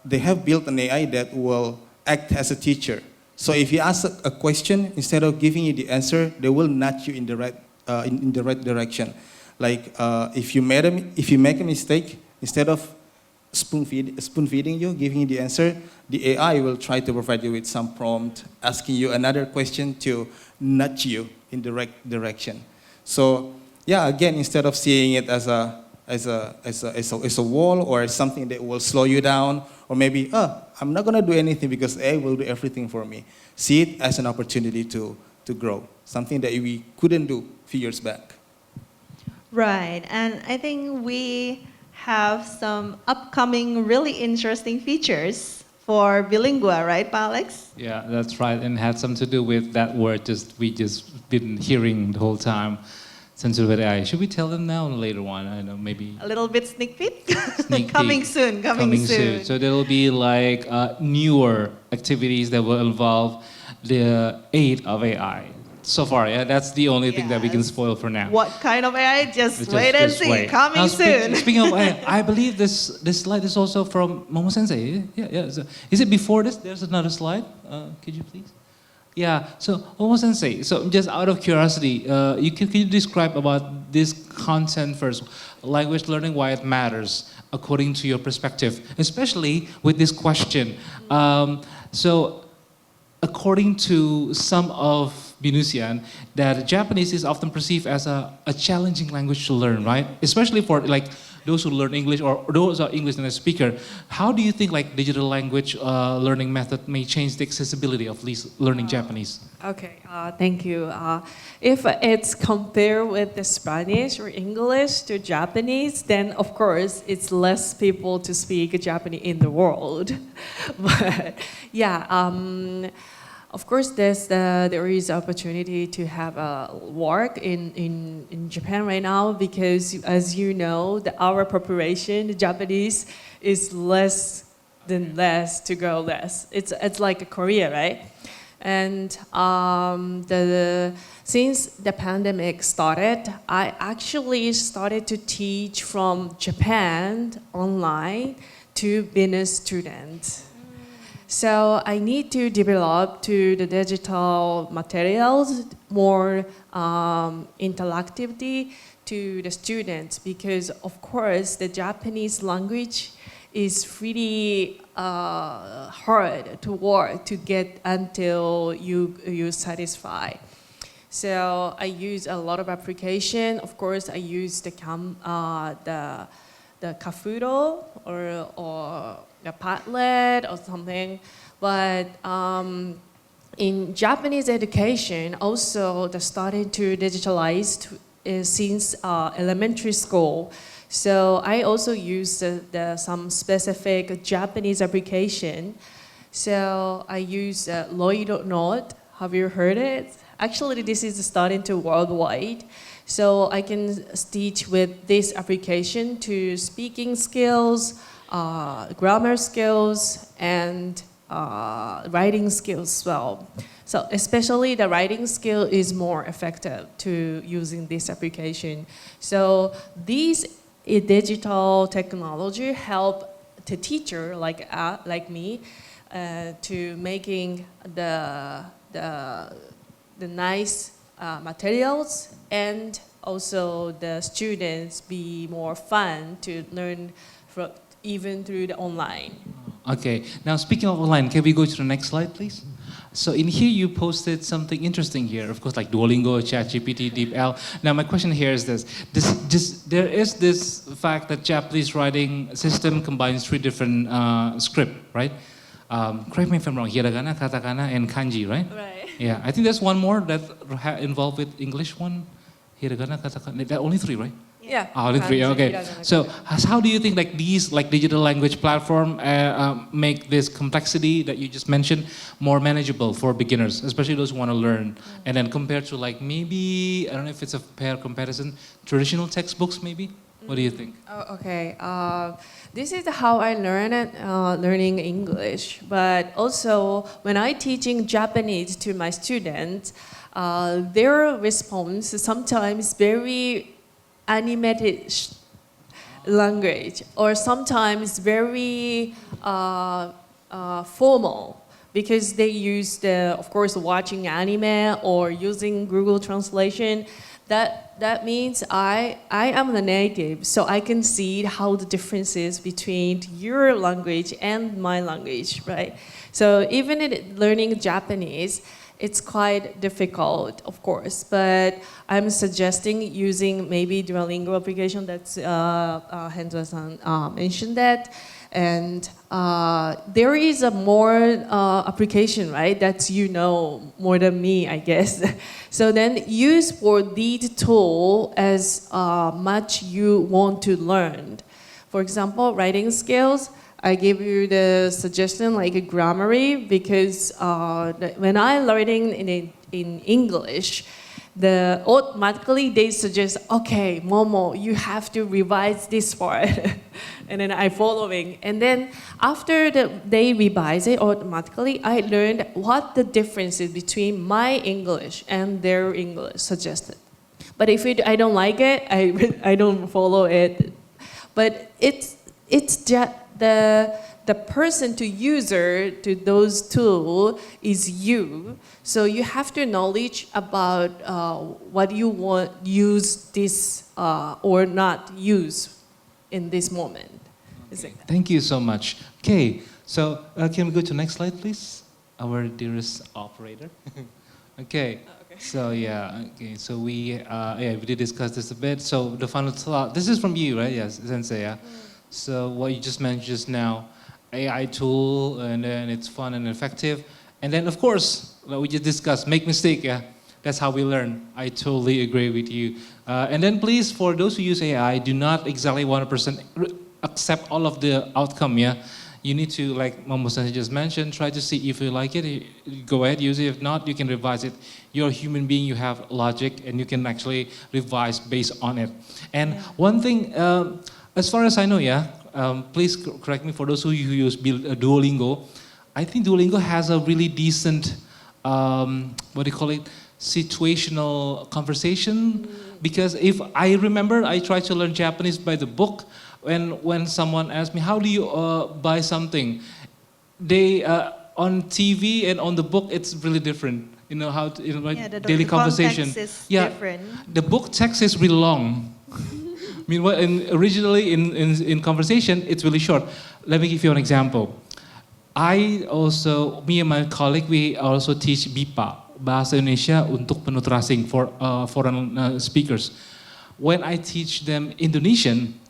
they have built an AI that will act as a teacher. So if you ask a question, instead of giving you the answer, they will nudge you in the right direction. Like if you make a mistake, instead of spoon feeding you, giving you the answer, the AI will try to provide you with some prompt, asking you another question to nudge you in the right direction. So yeah, again, instead of seeing it as a wall or as something that will slow you down, or maybe, I'm not gonna do anything because AI will do everything for me. See it as an opportunity to grow, something that we couldn't do a few years back. Right, and I think we have some upcoming really interesting features for bilingua, right, Pa Alex? Yeah, that's right, and had something to do with that word we just been hearing the whole time. Censored with AI. Should we tell them now or later on? I don't know, maybe. A little bit sneak peek? Sneak Coming peek. soon, coming soon. So there will be like newer activities that will involve the aid of AI. So far, yeah, that's the only thing that we can Yes. spoil for now. What kind of AI? Just Just- wait and just see. wait. Coming Now, soon. Speaking of AI, I believe this slide is also from Momo Sensei. Yeah. So, is it before this? There's another slide. Could you please? Yeah. So Momo Sensei. So just out of curiosity, can you describe about this content first? Language learning, why it matters according to your perspective, especially with this question. So according to some of Binusian, that Japanese is often perceived as a challenging language to learn, right? Especially for like those who learn English or those who are English native speaker. How do you think like digital language learning method may change the accessibility of learning Japanese? Okay, thank you. If it's compared with the Spanish or English to Japanese, then of course it's less people to speak Japanese in the world. But yeah, of course there is opportunity to have work in Japan right now because as you know, our population, the Japanese, is less than less to go less. It's like Korea, right? And since the pandemic started, I actually started to teach from Japan online to business students. So I need to develop to the digital materials more interactivity to the students because of course the Japanese language is really hard to work to get until you satisfy. So I use a lot of application. Of course, I use the Kafudo or the Padlet or something. But in Japanese education, also they're starting to digitalize since elementary school. So I also use some specific Japanese application. So I use Lloyd Note. Have you heard it? Actually, this is starting to worldwide. So I can teach with this application to speaking skills, grammar skills, and writing skills as well. So especially the writing skill is more effective to using this application. So these digital technology help the teacher like me to making the nice materials and also the students be more fun to learn from even through the online. Okay, now speaking of online, can we go to the next slide, please? So in here you posted something interesting here, of course, like Duolingo, ChatGPT, DeepL. Now my question here is this. There is this fact that Japanese writing system combines 3 different script, right? Correct me if I'm wrong, hiragana, katakana, and kanji, right? Right. Yeah, I think there's one more that involved with English one. Hiragana, katakana, that only 3, right? Yeah. Only 3, okay. So how do you think like these like digital language platform make this complexity that you just mentioned more manageable for beginners, especially those who want to learn? And then compared to like maybe, I don't know if it's a fair comparison, traditional textbooks maybe? What do you think? Oh, okay. This is how I learning English. But also, when I teaching Japanese to my students, their response is sometimes very animated language, or sometimes very formal, because they use of course, watching anime or using Google Translation. That means I am the native, so I can see how the differences between your language and my language, right? So even in learning Japanese, it's quite difficult, of course, but I'm suggesting using maybe Duolingo application that's Henzo-san mentioned that. And there is a more application, right? That's more than me, I guess. So then use for these tool as much you want to learn. For example, writing skills. I give you the suggestion like a grammary because when I'm learning in English, automatically they suggest, okay, Momo, you have to revise this part. And then I following. And then after they revise it automatically, I learned what the difference is between my English and their English suggested. But if I don't like it, I don't follow it. But it's just the person to user to those tools is you. So you have to knowledge about what you want use this or not use in this moment. Okay. Thank you so much. Okay, so can we go to next slide, please? Our dearest operator. Okay. So so we did discuss this a bit. So the final thought. This is from you, right? Yes, Sensei. Yeah. So what you just mentioned just now, AI tool, and then it's fun and effective, and then of course, like we just discussed, make mistake. Yeah, that's how we learn. I totally agree with you. And then please, for those who use AI, do not exactly 100% accept all of the outcome. Yeah. You need to, like Momo Sensei just mentioned, try to see if you like it, go ahead, use it. If not, you can revise it. You're a human being, you have logic, and you can actually revise based on it. And one thing, as far as I know, please correct me for those who use Duolingo. I think Duolingo has a really decent, situational conversation. Because if I remember, I tried to learn Japanese by the book. When someone asked me, how do you buy something? They, on TV and on the book, it's really different. You know, how to, the daily conversation. Context is different. The book text is really long. Meanwhile, originally in conversation, it's really short. Let me give you an example. Me and my colleague, we also teach BIPA, Bahasa Indonesia untuk penutur for foreign speakers. When I teach them Indonesian,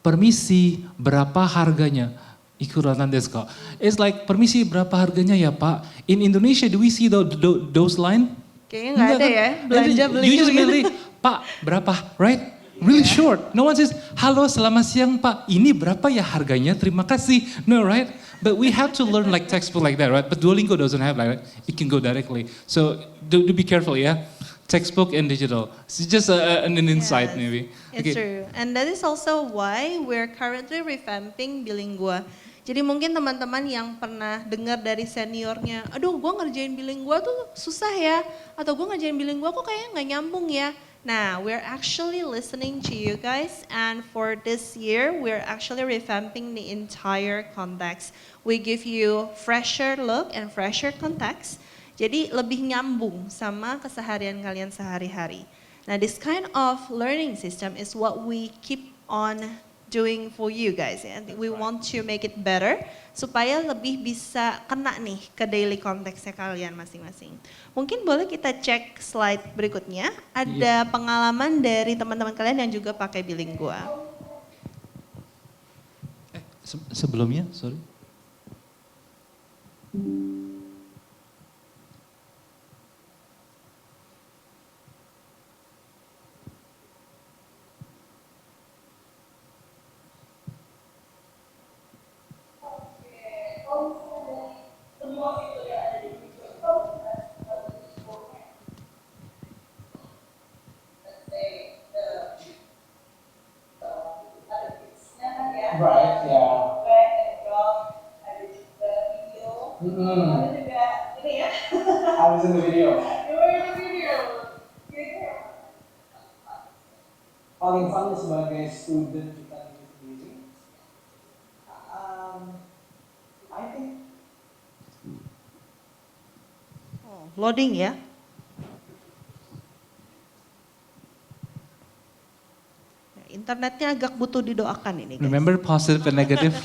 permisi, berapa harganya? Ikuratan desu ka? It's like, permisi, berapa harganya ya Pak? In Indonesia, do we see those line? Kayaknya nggak ada ya, belanja beli. You just really, Pak, berapa, right? Really short. No one says, halo, selamat siang Pak, ini berapa ya harganya? Terima kasih. No, right? But we have to learn like textbook like that, right? But Duolingo doesn't have like that. It can go directly. So do be careful, yeah? Textbook and digital. It's just an insight, maybe. It's true. And that is also why we're currently revamping Bilingua. Jadi mungkin teman-teman yang pernah dengar dari seniornya, aduh gue ngerjain Bilingua tuh susah ya, atau gue ngerjain Bilingua kok kayaknya nggak nyambung ya. Nah, we're actually listening to you guys, and for this year, we're actually revamping the entire context. We give you fresher look and fresher context. Jadi lebih nyambung sama keseharian kalian sehari-hari. Nah, this kind of learning system is what we keep on doing for you guys. Ya. We want to make it better supaya lebih bisa kena nih ke daily konteksnya kalian masing-masing. Mungkin boleh kita cek slide berikutnya. Ada pengalaman dari teman-teman kalian yang juga pakai Bilingua. Sebelumnya, sorry. Right, yeah. Ada juga video. Ada juga ini ya. I was in the video. You were in the video. Paling fun sebagai student kita sendiri. I think. Loading ya. Internetnya agak butuh didoakan ini guys. Remember positive and negative?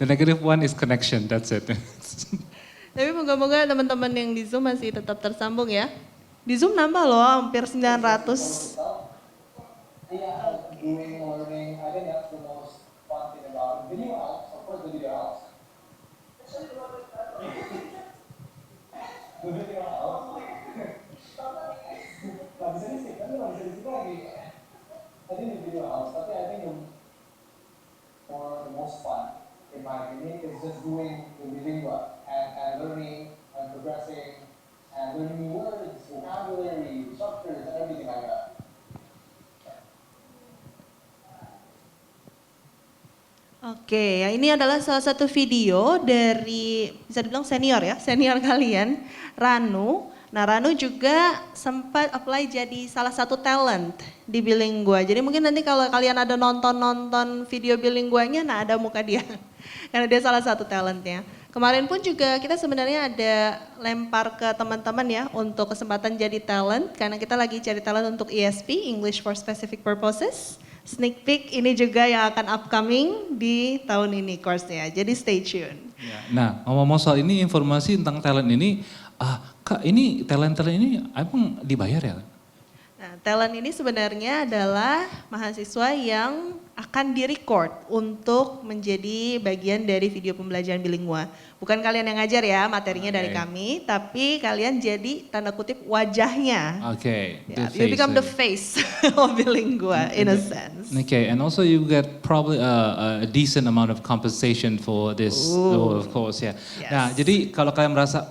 The negative one is connection, that's it. Tapi moga-moga teman-teman yang di Zoom masih tetap tersambung ya. Di Zoom nambah loh, hampir 900. Yeah, doing learning, I think that's the most fun thing about it. Video helps, of course the video helps. The video helps. Gak bisa di-skip, kan gak bisa di-skip lagi. I think the video helps, tapi I think for the most fun, in my opinion, is just doing the bilingual and learning and progressing and learning new words, vocabulary, structures, and everything like that. Oke, ya ini adalah salah satu video dari bisa dibilang senior ya, senior kalian, Ranu. Nah, Ranu juga sempat apply jadi salah satu talent di Bilingua. Jadi mungkin nanti kalau kalian ada nonton video Bilinguanya, nah ada muka dia. Karena dia salah satu talentnya. Kemarin pun juga kita sebenarnya ada lempar ke teman-teman ya untuk kesempatan jadi talent. Karena kita lagi cari talent untuk ESP, English for Specific Purposes. Sneak peek ini juga yang akan upcoming di tahun ini course-nya. Jadi stay tune. Ya. Nah, ngomong-ngomong soal ini, informasi tentang talent ini, Kak, ini talent ini emang dibayar ya? Nah, talent ini sebenarnya adalah mahasiswa yang akan direcord untuk menjadi bagian dari video pembelajaran bilingua. Bukan kalian yang ngajar ya, materinya dari kami, tapi kalian jadi tanda kutip wajahnya. Okay. Yeah, you become the face of bilingua in a sense. Okay, and also you get probably a decent amount of compensation for this, of course ya. Yes. Nah, jadi kalau kalian merasa,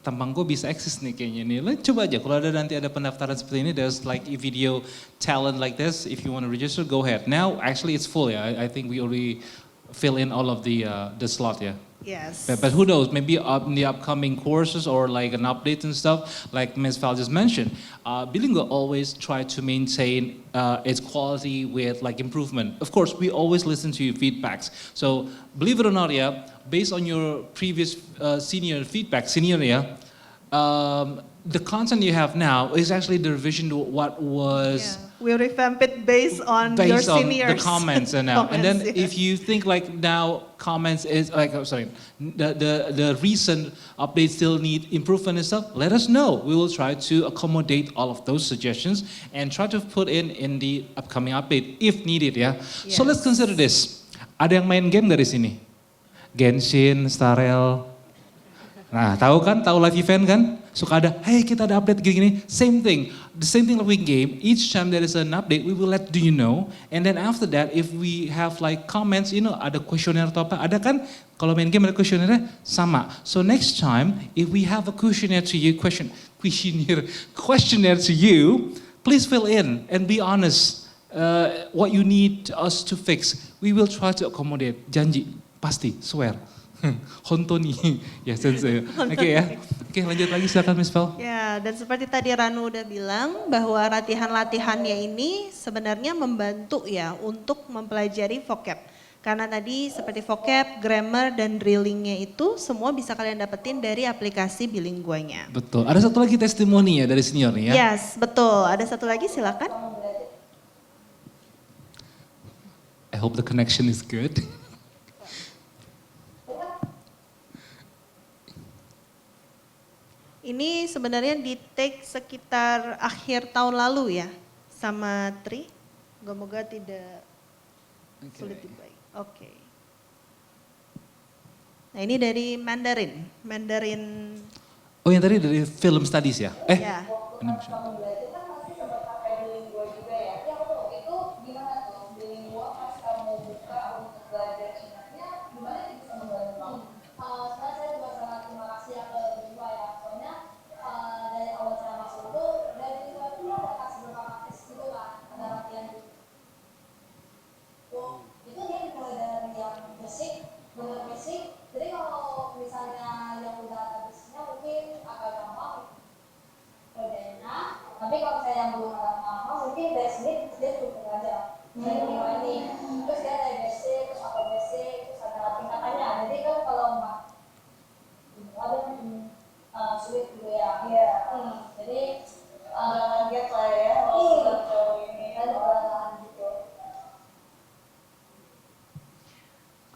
tampang gue bisa eksis nih kayaknya nih. Lo coba aja kalau ada nanti ada pendaftaran seperti ini, there's like a video talent like this. If you want to register, go ahead. Now actually it's full ya. I think we already fill in all of the slot ya. Yes. But who knows? Maybe in the upcoming courses or like an update and stuff, like Ms. Val just mentioned, Bilingual always try to maintain its quality with like improvement. Of course, we always listen to your feedbacks. So believe it or not, yeah, based on your previous senior feedback, the content you have now is actually the revision to what was. Yeah. We revamp it based on your Based on seniors. the comments and now, and then Comments, yeah. if you think like now comments is like, the recent updates still need improvement and stuff, let us know. We will try to accommodate all of those suggestions and try to put in the upcoming update if needed ya. So let's consider this. Ada yang main game dari sini? Genshin, Starrel. Nah, tahu live event kan? Suka ada, hey kita ada update gini-gini. Same thing, the same thing like we game. Each time there is an update, we will let you know. And then after that, if we have like comments, ada questionnaire atau apa, ada kan? Kalau main game ada questionnaire sama. So next time, if we have a questionnaire to you, questionnaire to you, please fill in and be honest. What you need us to fix, we will try to accommodate. Janji, pasti, swear. Hontoni, ya sensei. Oke ya. Oke lanjut lagi silakan Miss Val. Ya, dan seperti tadi Ranu udah bilang bahwa latihan-latihannya ini sebenarnya membantu ya untuk mempelajari vocab. Karena tadi seperti vocab, grammar, dan drillingnya itu semua bisa kalian dapetin dari aplikasi bilinguanya. Betul. Ada satu lagi testimoni ya dari senior nih ya. Yes, betul. Ada satu lagi silakan. I hope the connection is good. Ini sebenarnya di take sekitar akhir tahun lalu ya sama Tri. Moga-moga tidak sulit dibaik. Oke. Nah ini dari Mandarin. Oh yang tadi dari film studies ya? Ya. Ini maksudnya. Jadi kalau misalnya yang udah basicnya mungkin agak gampang kerjanya, tapi kalau misalnya yang belum agak gampang mungkin dari sini dia cukup belajar dari ini, terus dia dari basic, terus apa basic, terus ada tingkatannya. Jadi kan kalau ada sulit gitu ya. Iya. Jadi kaget lah ya kalau ini kan gitu.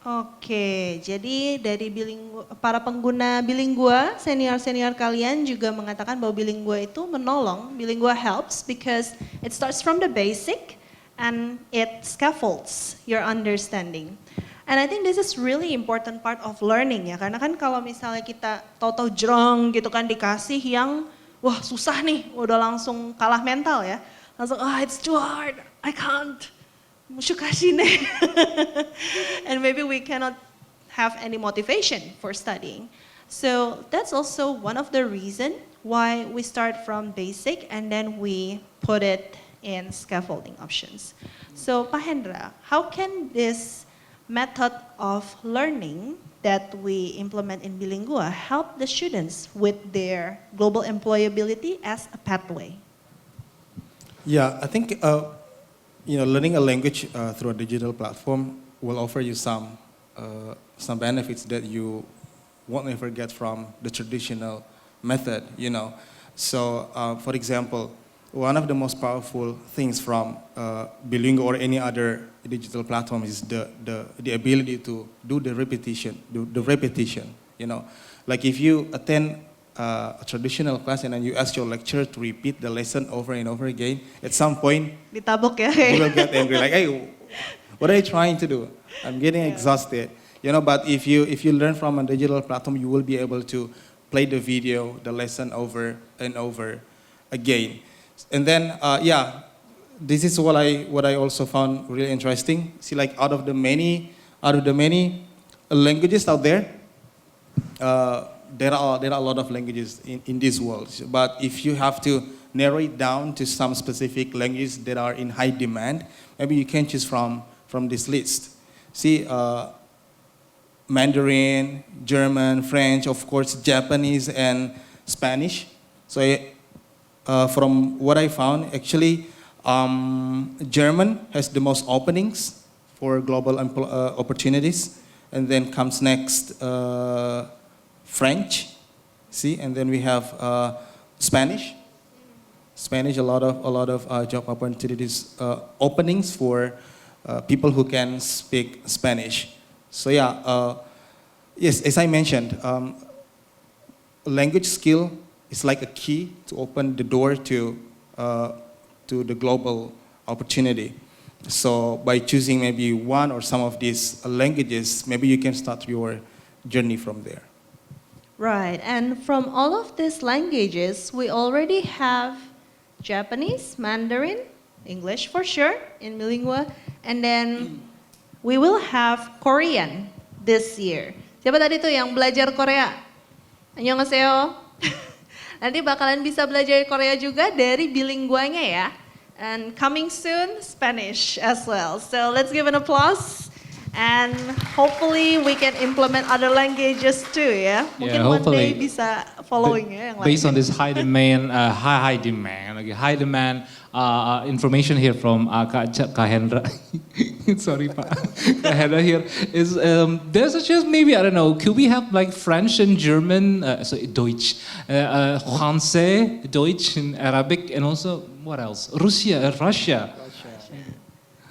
Oke, jadi dari para pengguna bilingua, senior-senior kalian juga mengatakan bahwa bilingua itu menolong, bilingua helps because it starts from the basic and it scaffolds your understanding. And I think this is really important part of learning ya, karena kan kalau misalnya kita tahu-tahu jrong gitu kan dikasih yang wah susah nih, udah langsung kalah mental ya. Langsung, it's too hard, I can't. Mushukashine. And maybe we cannot have any motivation for studying. So that's also one of the reason why we start from basic and then we put it in scaffolding options. So Pak Hendra, how can this method of learning that we implement in Bilingua help the students with their global employability as a pathway? Yeah, I think learning a language through a digital platform will offer you some benefits that you won't ever get from the traditional method. So, for example, one of the most powerful things from Bilingual or any other digital platform is the ability to do the repetition. Like if you attend a traditional class and then you ask your lecturer to repeat the lesson over and over again, at some point, Ditabok ya. you will get angry, like, hey, what are you trying to do? I'm getting exhausted. But if you learn from a digital platform, you will be able to play the video, the lesson over and over again. And then, this is what I also found really interesting. See, like out of the many languages out there, there are a lot of languages in this world. But if you have to narrow it down to some specific languages that are in high demand, maybe you can choose from this list. See, Mandarin, German, French, of course, Japanese, and Spanish. So from what I found, actually, German has the most openings for global opportunities. And then comes next French, see, and then we have Spanish. Spanish, a lot of job opportunities, openings for people who can speak Spanish. So yes, as I mentioned, language skill is like a key to open the door to the global opportunity. So by choosing maybe one or some of these languages, maybe you can start your journey from there. Right, and from all of these languages, we already have Japanese, Mandarin, English for sure in Bilingua, and then we will have Korean this year. Siapa tadi tuh yang belajar Korea? Annyeonghaseyo. Nanti bakalan bisa belajar Korea juga dari Bilinguanya ya. And coming soon, Spanish as well. So let's give an applause. And hopefully we can implement other languages too ya. Mungkin one day bisa following ya yang lain. Based on this high demand, high demand information here from Kak Hendra. Sorry, Pak. Kak Hendra here is there's a chance maybe I don't know. Could we have like French and German, Deutsch, Français, Deutsch, and Arabic, and also what else? Russia.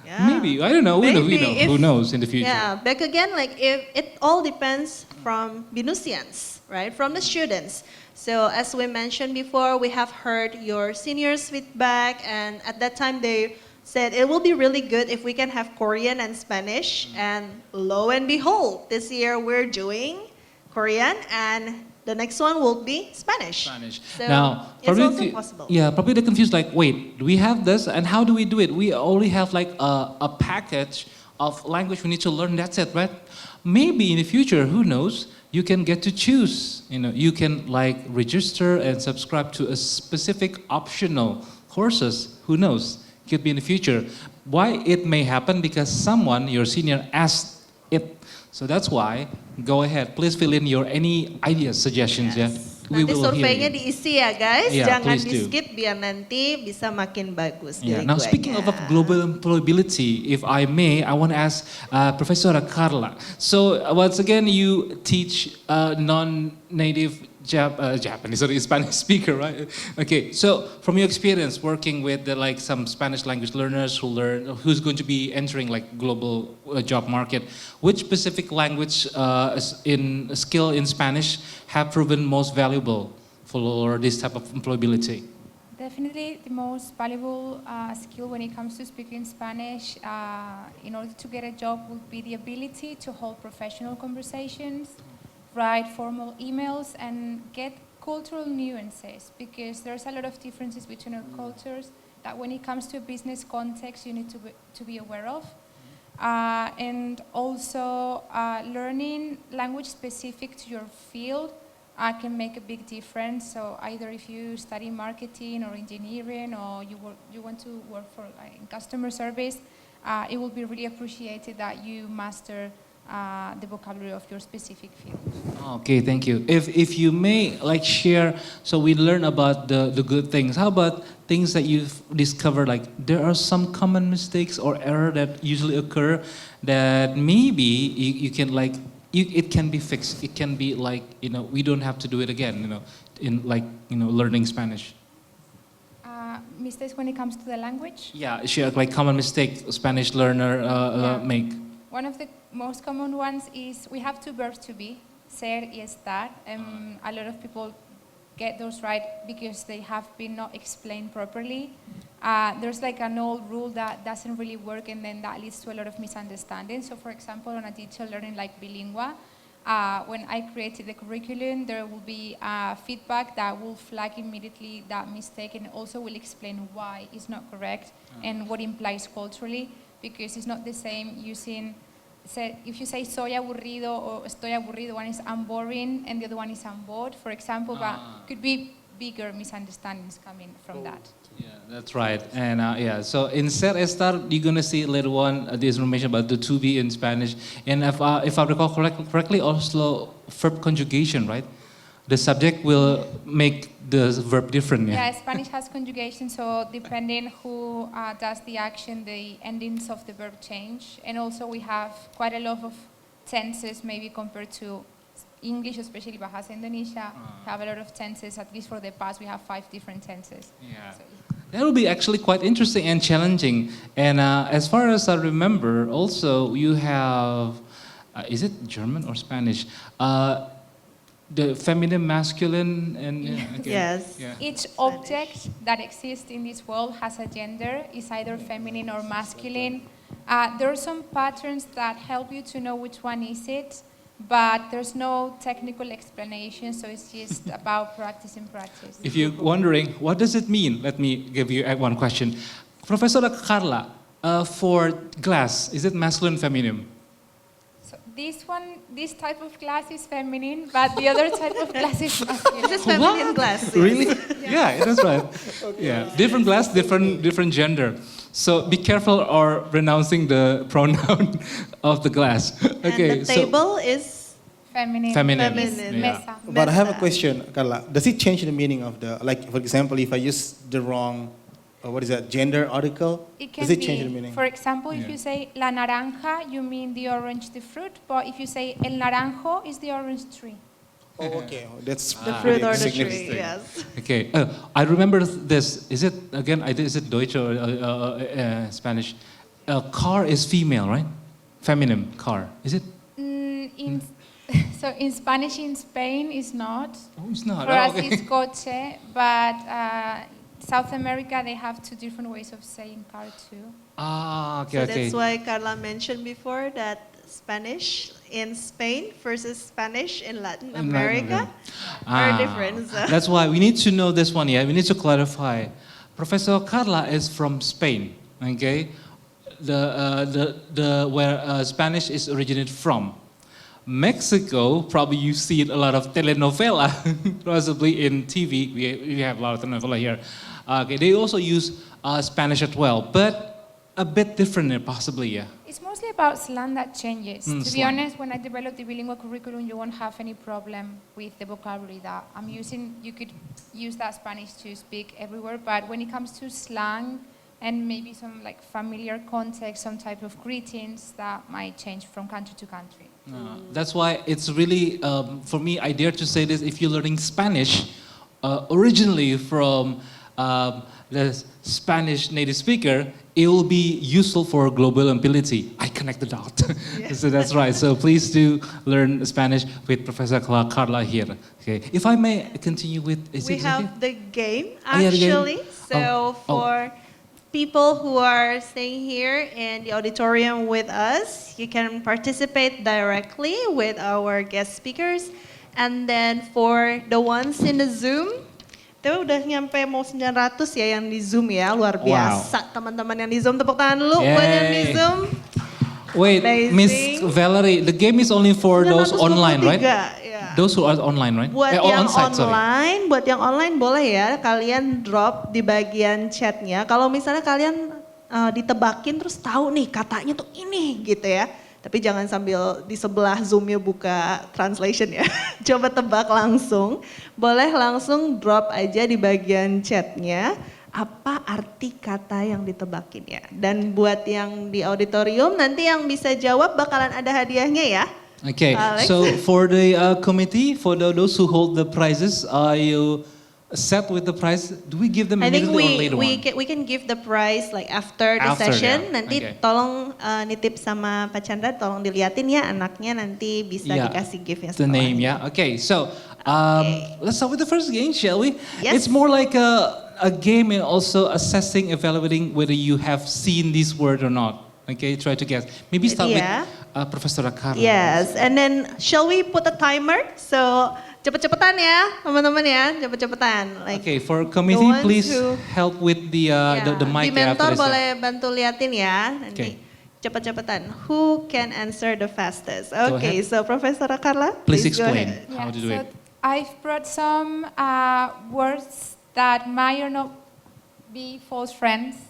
Yeah. Maybe, I don't know, who knows in the future. Yeah, back again, like if it all depends from Binusians, right, from the students. So as we mentioned before, we have heard your seniors' feedback, and at that time they said it will be really good if we can have Korean and Spanish, and lo and behold, this year we're doing Korean and the next one will be Spanish. So now, it's also possible. Yeah, probably they're confused like, wait, do we have this? And how do we do it? We only have like a package of language we need to learn, that's it, right? Maybe in the future, who knows, you can get to choose. You can like register and subscribe to a specific optional courses. Who knows? Could be in the future. Why it may happen? Because someone, your senior, asked it. So that's why, go ahead, please fill in your any ideas, suggestions, Yes. yeah. We Nanti will hear surveinya you. diisi ya guys, Yeah, jangan please do. di-skip biar nanti bisa makin bagus. Yeah. Now speaking of global employability, if I may, I want to ask Professor Carla. So once again, you teach non-native Japanese, sorry, Spanish speaker, right? Okay, so from your experience working with like some Spanish language learners who's going to be entering like global job market, which specific language skill in Spanish have proven most valuable for this type of employability? Definitely the most valuable skill when it comes to speaking Spanish in order to get a job would be the ability to hold professional conversations, write formal emails, and get cultural nuances, because there's a lot of differences between our cultures that when it comes to a business context you need to be aware of. And also learning language specific to your field can make a big difference. So either if you study marketing or engineering, or you want to work for in customer service, it will be really appreciated that you master the vocabulary of your specific field. Okay, thank you. If you may like share, so we learn about the good things. How about things that you've discovered? Like there are some common mistakes or error that usually occur that maybe you can like it can be fixed. It can be like we don't have to do it again. In like learning Spanish. Mistakes when it comes to the language? Yeah, share like common mistake Spanish learner make. One of the most common ones is we have two verbs to be, ser y estar. A lot of people get those right because they have been not explained properly. There's like an old rule that doesn't really work, and then that leads to a lot of misunderstanding. So for example, on a digital learning like Bilingua, when I created the curriculum, there will be feedback that will flag immediately that mistake, and also will explain why it's not correct and what implies culturally, because it's not the same using, if you say soy aburrido or estoy aburrido, one is I'm boring and the other one is I'm bored, for example, but could be bigger misunderstandings coming from that. Yeah, that's right. And yeah, so in ser estar, you're gonna see later on the information about the to be in Spanish. And if I recall correctly, also verb conjugation, right? The subject will make the verb different. Yeah, Spanish has conjugation, so depending who does the action, the endings of the verb change. And also we have quite a lot of tenses, maybe compared to English, especially Bahasa Indonesia, have a lot of tenses. At least for the past, we have 5 different tenses. Yeah. So, That will be actually quite interesting and challenging. And as far as I remember, also you have, is it German or Spanish? The feminine, masculine, and okay. Yes. Yeah. each object that exists in this world has a gender, is either feminine or masculine. There are some patterns that help you to know which one is it, but there's no technical explanation, so it's just about practice. If you're wondering, what does it mean? Let me give you one question. Professor Carla, for glass, is it masculine, feminine? So this type of glass is feminine, but the other type of glass is masculine. This is feminine glass. Really? Yeah, that's right. Yeah, different glass, different gender. So be careful or pronouncing the pronoun of the glass. Okay. And the table is Feminine. Feminine. Is Feminine. Yeah. mesa. But I have a Mesa. question, Carla. Does it change the meaning of the, like, for example, if I use the wrong, gender article? It can Does it be, change the meaning? for example, if Yeah. you say la naranja, you mean the orange, the fruit. But if you say el naranjo, is the orange tree. Oh, okay. That's the Ah. fruit pretty or the significant. tree. Yes. Okay. I remember this. Is it again? Is it Deutsch or Spanish? Car is female, right? Feminine car. Is it? So in Spanish, in Spain, is not. Oh, it's not. For Oh, us, okay. it's coche, but South America, they have 2 different ways of saying car too. Ah, okay, So okay. that's why Carla mentioned before that Spanish in Spain versus Spanish in Latin America are different. So. That's why we need to know this one. Yeah, we need to clarify. Professor Carla is from Spain. Okay, the where Spanish is originated from. Mexico, probably you've seen a lot of telenovela, possibly in TV. We have a lot of telenovela here. Okay, they also use Spanish as well, but a bit different, possibly, yeah. It's mostly about slang that changes. To be slang. honest, when I developed the bilingual curriculum, you won't have any problem with the vocabulary that I'm using. You could use that Spanish to speak everywhere, but when it comes to slang, and maybe some like familiar context, some type of greetings that might change from country to country. That's why it's really, for me, I dare to say this, if you're learning Spanish, originally from the Spanish native speaker, it will be useful for global ability. I connect the dot. So that's right. So please do learn Spanish with Professor Carla here. Okay. If I may continue with... We have the game, Oh, yeah, the game. actually. So for people who are staying here in the auditorium with us, you can participate directly with our guest speakers. And then for the ones in the Zoom, itu udah nyampe mau 900 ya yang di Zoom ya, luar biasa. Teman-teman yang di Zoom, tepuk tangan dulu buat yang di Zoom. Wait, Amazing. Miss Valerie, the game is only for those online, right? 923, ya. Those who are online, right? Buat yang on-site, sorry. online, buat yang online boleh ya kalian drop di bagian chatnya. Kalau misalnya kalian ditebakin terus tahu nih katanya tuh ini gitu ya. Tapi jangan sambil di sebelah Zoom-nya buka translation ya. Coba tebak langsung. Boleh langsung drop aja di bagian chatnya apa arti kata yang ditebakin ya. Dan buat yang di auditorium nanti yang bisa jawab bakalan ada hadiahnya ya. Okay, Alex? so for the committee, for those who hold the prizes, are you set with the prize? Do we give them I think immediately or later on? we can give the prize like after the After, session. yeah. Nanti Okay. tolong nitip sama Pak Chandra, tolong diliatin ya anaknya nanti bisa Yeah, dikasih gift-nya the setelah name, ini. yeah. Okay, so let's start with the first game, shall we? Yes. It's more like a game and also assessing, evaluating whether you have seen this word or not. Okay, try to guess. Maybe start Yeah. with Professor Carla. Yes, and then shall we put a timer? So cepet-cepetan ya teman-teman ya, cepet-cepetan. Like, Okay, for committee, ones please who- help with the mic. Di mentor after this. boleh bantu liatin ya. Nanti Okay. cepet-cepetan. Who can answer the fastest? Go Okay, ahead. so Professor Carla, Please go explain ahead. how to do so it. I've brought some words that might or not be false friends.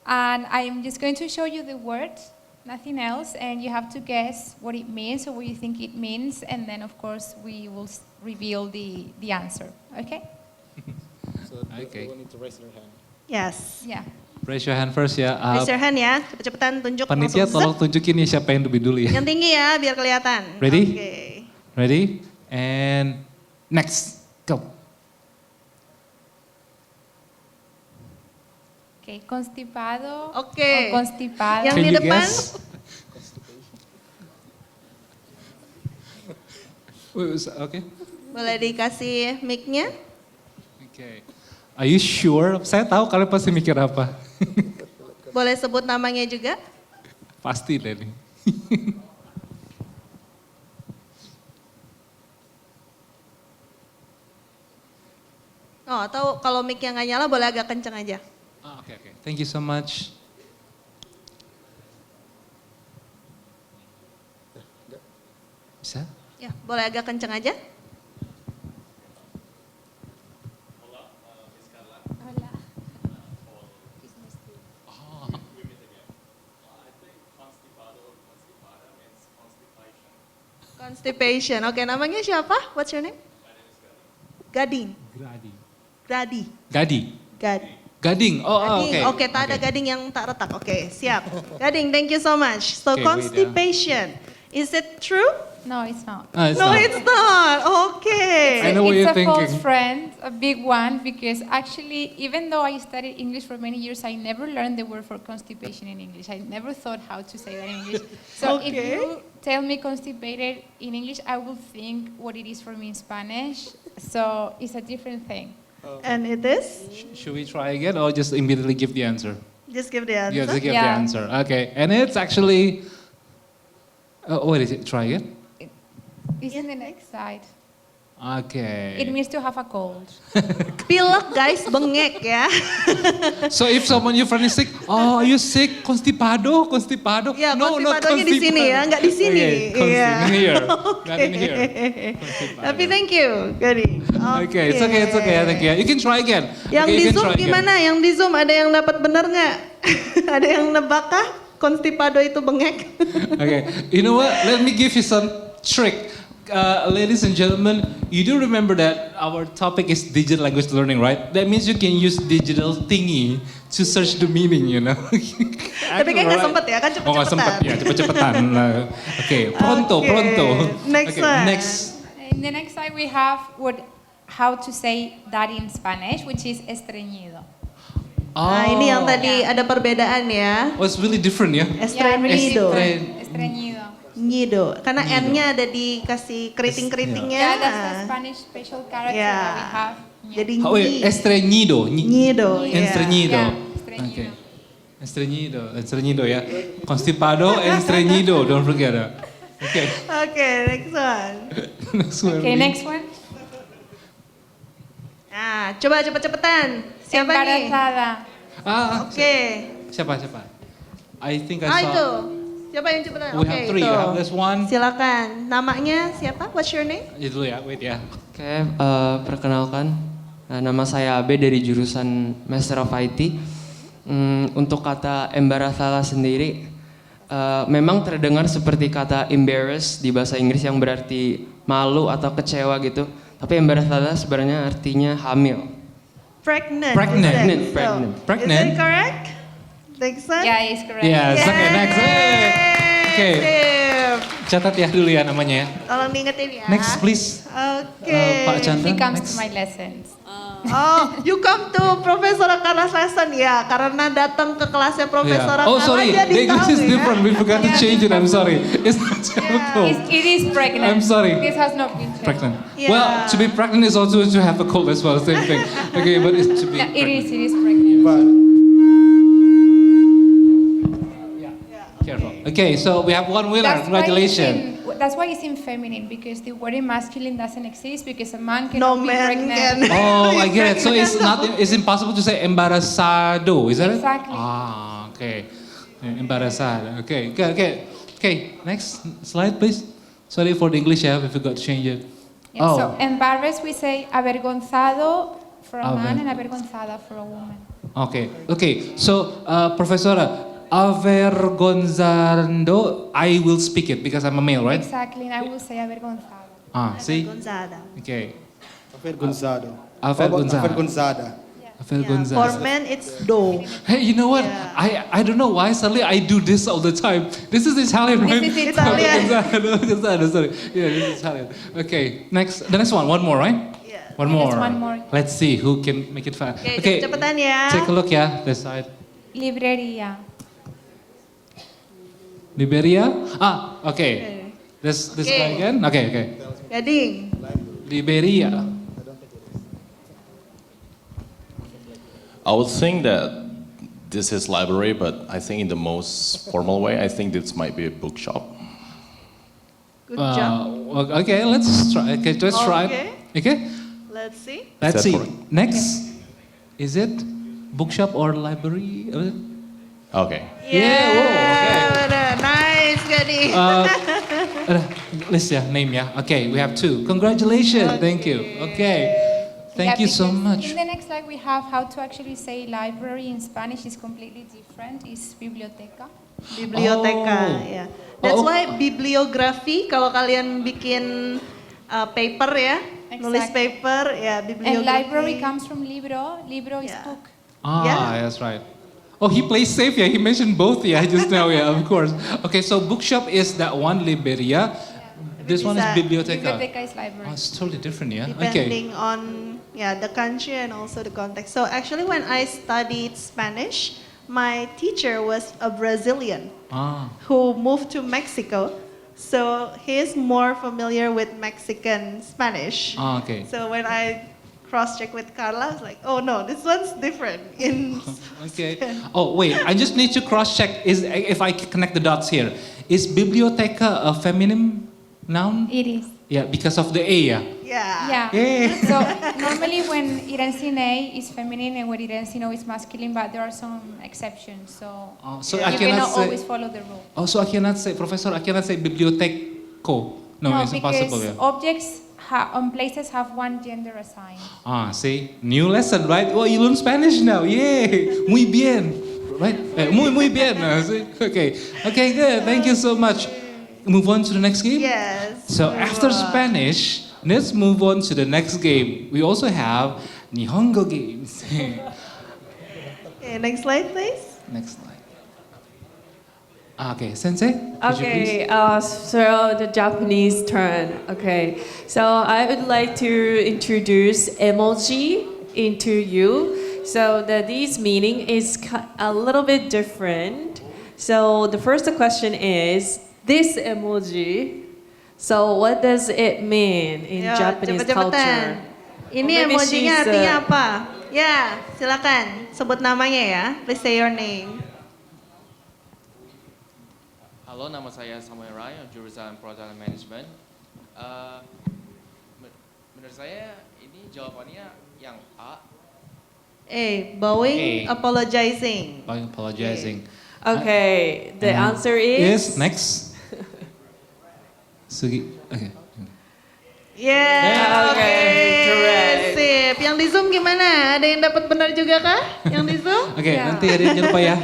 And I'm just going to show you the word, nothing else, and you have to guess what it means or what you think it means, and then of course we will reveal the answer, okay? Okay. need to raise their hand. Yes. Yeah. Raise your hand first ya. Raise your hand ya, cepet-cepetan tunjuk Panitia langsung. tolong tunjukin ya siapa yang lebih dulu ya. Yang tinggi ya biar kelihatan. Ready? Oke. Ready? And next, go. Okay, constipado Oke. o constipada. Yang Can di you depan? guess? Okay. Boleh dikasih mic-nya? Okay. Are you sure? Saya tahu kalian pasti mikir apa. Boleh sebut namanya juga? Pasti deh nih. Oh, atau kalau mic-nya nggak nyala boleh agak kenceng aja. Okay, okay. Thank you so much. Bisa? Ya, boleh agak kenceng aja. Hola. Constipation. Oke, namanya siapa? What's your name? Gading. Gradi. Gradi. Gadi. Gadi. Gading. Oh, Gading. oke. Oke, tak ada gading yang tak retak. Oke, siap. Gading, thank you so much. So Okay, wait, constipation. Is it true? No, it's not. No, it's not. Okay. I know what It's you're a false thinking. friend, a big one, because actually, even though I studied English for many years, I never learned the word for constipation in English. I never thought how to say that in English. So if Okay. you tell me constipated in English, I will think what it is for me in Spanish. So it's a different thing. And it is? Should we try again or just immediately give the answer? Just give the answer. Yeah, just give the Yeah. answer. Okay, and it's actually. What is it? Try again. It's in the next slide. Okay. It means to have a cold. Pilek guys, bengek ya. So if someone your friend is sick, oh, are you sick? Constipado, constipado. Ya, No, not constipadonya di sini ya, nggak di sini. Okay, Iya. in here, not in Oke. here. Constipado. Tapi thank you, Gading. Okay, it's okay, thank you. You can try again. Yang Okay, di you can Zoom try again. gimana? Yang di Zoom ada yang dapat benar nggak? Ada yang nebak kah? Constipado itu bengek. Okay, you know what? Let me give you some trick. Ladies and gentlemen, you do remember that our topic is digital language learning, right? That means you can use digital thingy to search the meaning, you know. Tapi kan nggak sempet ya, kan Oh nggak sempet cepet-cepetan. ya, cepet-cepetan. Oke, pronto, Oke, pronto. next Oke, one. next. In the next slide, we have how to say that in Spanish, which is estreñido. Nah, ini yang Oh. tadi ada perbedaan ya. Oh, it's really different ya. Estreñido. Estreñido. Nyido. Karena N-nya ada dikasih keriting-keritingnya. Yeah, that's the Spanish special character Yeah. that we have. Jadi Oh, wait, estreñido. Nyido. yeah. Estreñido. Yeah, estreñido. Okay. Estreñido ya. Constipado, estreñido. Don't forget that. Okay. Oke, next one. Next one. Okay, next one. Nah, coba cepet-cepetan. Siapa nih? Embarazada. Oke. Siapa? I think I Ah, saw. itu. Siapa yang cepetan? We have three. itu. You have this one. Silakan. Namanya siapa? What's your name? Itu ya, wait ya. Oke, perkenalkan, nama saya Abe dari jurusan Master of IT. Untuk kata embarazada sendiri, memang terdengar seperti kata embarrass di bahasa Inggris yang berarti malu atau kecewa gitu. Tapi embarazada sebenarnya artinya hamil. Pregnant. Pregnant. is it? Pregnant. Pregnant. Is it correct? Next one? Yeah, it's correct. Yes, okay, next. Okay. Sip. Catat ya dulu ya namanya ya. Tolong diingetin ya. Next please. Oke. Pak Chandra. He comes next. to my lessons. Oh, you come to Profesor Carla's lesson ya, karena datang ke kelasnya Profesor Yeah. Oh sorry, jadi the English tahu is ya. different. We forgot to change it. I'm sorry. It's not typical. It is pregnant. I'm sorry. This has not been checked. Pregnant. Yeah. Well, to be pregnant is also to have a cold as well. Same thing. Okay, but it's to be. No, it pregnant. is pregnant. Careful. Okay, so we have one winner. Congratulations. That's why it's in feminine, because the word in masculine doesn't exist, because a man No cannot be man pregnant. can. Oh, I get it. So it's not. It's impossible to say embarazado. Is that Exactly. it? Ah, okay. Embarazada. Okay. Okay. Next slide, please. Sorry for the English. Yeah, we forgot to change it. Yeah, Oh. So embarrassed, we say avergonzado for a man Aver- and avergonzada for a woman. Okay. So, Profesora, avergonzando, I will speak it because I'm a male, right? Exactly, and I will say avergonzado. See? Gonzaga. Okay. Avergonzado. Avergonzada. Avergonzada. For Avergonzada. men, it's do. Hey, you know what? Yeah. I don't know why suddenly I do this all the time. This is Italian, right? This is Italian. Avergonzada, sorry. Yeah, this is Italian. Okay, the next one more, right? Yeah. One Yeah, more. there's one more. Let's see who can make it fast. Oke, cepetan ya. Take a look, yeah, this side. Librería. Liberia. Okay. This Okay. guy again. Okay. Gading. Liberia. I would think that this is library, but I think in the most formal way, I think this might be a bookshop. Good job. Okay, let's try. Okay, let's try. Okay, Let's see. let's Is that see. correct? Next, is it bookshop or library? Okay. Yeah, whoa, bener. Nice, Gading. List ya, name ya. Okay, we have two. Congratulations. Thank you. Okay, thank Yeah, you so because much. In the next slide, we have how to actually say library in Spanish is completely different. It's biblioteca. Biblioteca, Oh. ya. That's Oh, why bibliografi kalau kalian bikin paper ya, nulis Exactly. paper ya bibliografi. And library comes from libro. Libro is Yeah. book. Yeah. That's right. Oh, he plays safe. Yeah, he mentioned both. Yeah, just now. Yeah, of course. Okay, so bookshop is that one, Liberia. This one is Bisa. biblioteca. Biblioteca is library. Oh, it's totally different. Yeah. Okay. Depending on the country and also the context. So actually, when I studied Spanish, my teacher was a Brazilian who moved to Mexico. So he is more familiar with Mexican Spanish. Okay. So when I cross-check with Carla, I was like, oh no, this one's different. Okay. Oh wait, I just need to cross-check. If I connect the dots here, is biblioteca a feminine noun? It is. Yeah, because of the A. Yeah. Yeah. Yeah. So normally when Irancine is feminine and when Irancino is masculine, but there are some exceptions. So, So you I cannot cannot say. always follow the rule. Oh, so I cannot say, Professor. I cannot say biblioteco. No, it's impossible. because Yeah. objects on places have one gender assigned. See, new lesson, right? Oh, you learn Spanish now. Yay! Muy bien. Right? Muy bien. See? Okay, good. Thank you so much. Move on to the next game. Yes. So after Spanish, let's move on to the next game. We also have Nihongo games. Okay, next slide, please. Next slide. Okay, Sensei, could you please? Okay, so the Japanese turn. Okay, so I would like to introduce emoji into you. So these meaning is a little bit different. So the first question is this emoji. So what does it mean in Yo, Japanese cepet-cepetan. culture? Ini Or maybe emojinya she's, artinya apa? Ya, silakan sebut namanya ya. Please say your name. Halo, nama saya Samuel Rai, jurusan Product Management. Eh, menurut saya ini jawabannya yang A. Bowing, A. apologizing. By apologizing. Okay, the And answer is next. Sugi. Okay. Yeah, oke. correct. Sip. Yang di Zoom gimana? Ada yang dapat benar juga kah? Yang di Zoom? Oke, Yeah. nanti ada yang lupa ya.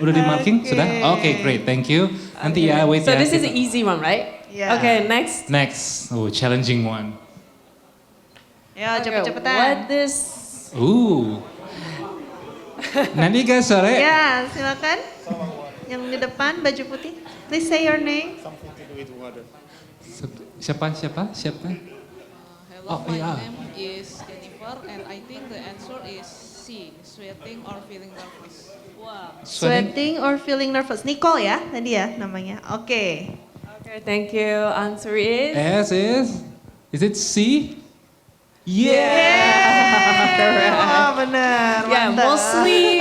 Udah di marking? Oke. Sudah? Oke, great. Thank you. Nanti ya, wait So ya. this is kita- an easy one, right? Yeah. Okay, next. Next. Oh, challenging one. Ya, Okay, cepet-cepetan. what this? Nanti guys sore. Ya, silakan. Yang di depan baju putih. Please say your name. Siapa? Hello, Oh, my yeah. name is Jennifer, and I think the answer is C, sweating or feeling nervous. Wow. Sweating or feeling nervous. Nicole ya, tadi ya namanya. Oke. Okay, thank you. Answer is. S is it C? Oh, benar. Yeah, mantap. mostly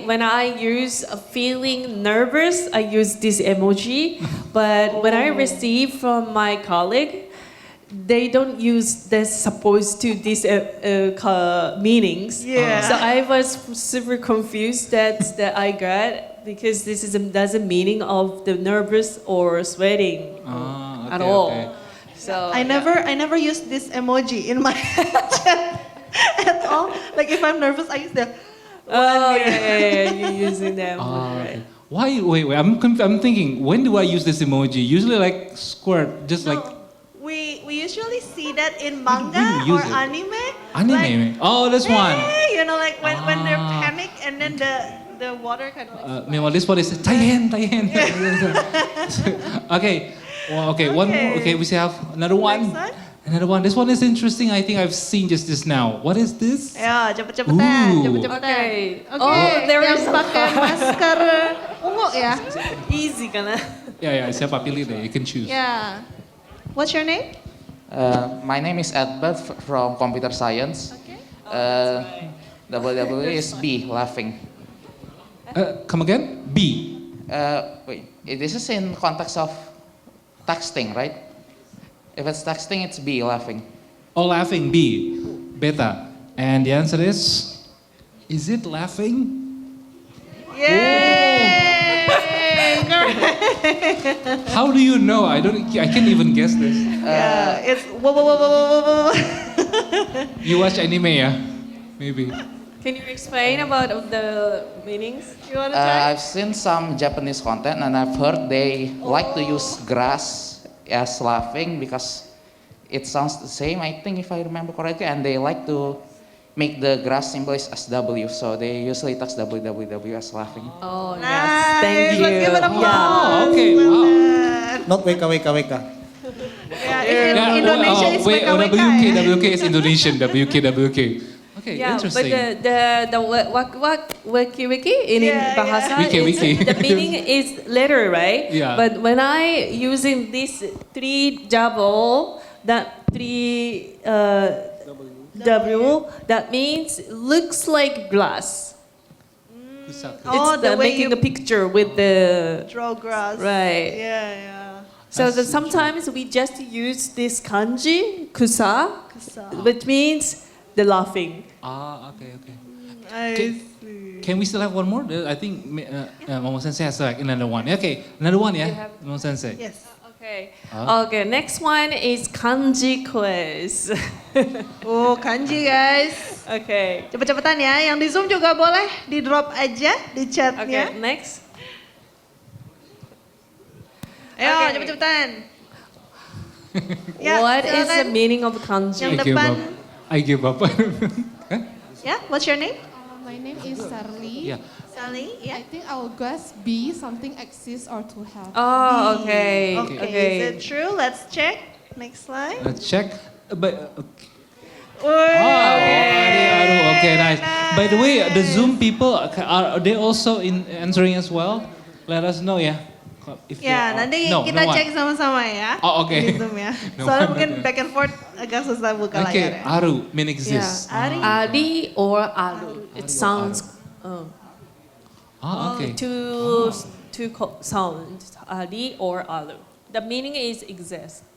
when I use a feeling nervous, I use this emoji. But when I receive from my colleague, they don't use this supposed to these meanings. Yeah. So I was super confused that I got because this is doesn't meaning of the nervous or sweating at Okay, all. okay. So I never use this emoji in my chat at all. Like if I'm nervous, I use the Oh yeah, you're using them. Ah, right. okay. Why? Wait. I'm thinking. When do I use this emoji? Usually like squirt, just like we usually see that in When do manga you or use it? anime. anime. Oh, this one. You know, like when they're Ah. panic and then the water kind of like. Meanwhile, this one is Taihen. Okay. Well, okay. One more. Okay. Okay, we still have another one. Next one. Another one. This one is interesting. I think I've seen just this now. What is this? Ayo, cepet-cepetan, Ooh. cepet-cepetan. Okay. Oke, Oh, there yang is pakai masker ungu ya. Easy kana. Ya, siapa pilih deh. You can choose. Ya. What's your name? My name is Edbert from Computer Science. Okay. WW is B, laughing. Come again? B. Wait, this is in context of texting, right? If it's texting, it's B, laughing. Oh, laughing. B. Beta. And the answer is it laughing? Yay! Correct. How do you know? I can't even guess this. Yeah, it's whoa, whoa, whoa, whoa, whoa, whoa. You watch anime, yeah? Maybe. Can you explain about the meanings? You wanna try? I've seen some Japanese content and I've heard they like to use grass as laughing because it sounds the same, I think, if I remember correctly, and they like to make the grass symbol is SW, so they usually text WWW as laughing. Oh Nice. yes, thank you. Let's give it a applause. Oh, okay, wow. Mantap. Not WKWKWK. Yeah, if in Indonesia it's wait, WK WK, ya. WK is Indonesian, WK. Okay, Yeah, but interesting. the wiki in Yeah, bahasa, Wiki. the meaning is letter, right? Yeah. But when I using this three W, that means looks like glass. Oh, It's the way making you a picture with the draw grass. right. Yeah. So sometimes we just use this kanji kusa, Kusa. which means the laughing. Okay. I Can- see. Can we still have one more? I think Momo Sensei has like another one. Okay, another one, yeah? Momo Sensei. Yes. Okay. Ah. Okay. Next one is kanji quiz. Oh, kanji guys. Okay. Cepet-cepetan ya. Yang di Zoom juga boleh di drop aja di chatnya. Okay. Next. Ayo, Okay. cepet-cepetan. Ya, What is the silakan. meaning of kanji? Yang I give depan. up. I give up. Huh? Ya, what's your name? My name is Sarli. Yeah. Sally, I yeah. think I'll guess B, something exists or to have. Oh, okay. Okay, is it true? Let's check. Next slide. Let's check. But Oh, okay, nice. By the way, the Zoom people are they also in answering as well? Let us know ya. If they Ya, are. nanti No, kita no one. cek sama-sama ya. Oh, oke. Di Zoom ya. No Soalnya one, mungkin not back and forth agak susah buka Okay, layar ya. Aru mean exists. Ari. Adi or Alu. It sounds Okay. two sounds. Adi or Alu. The meaning is exist.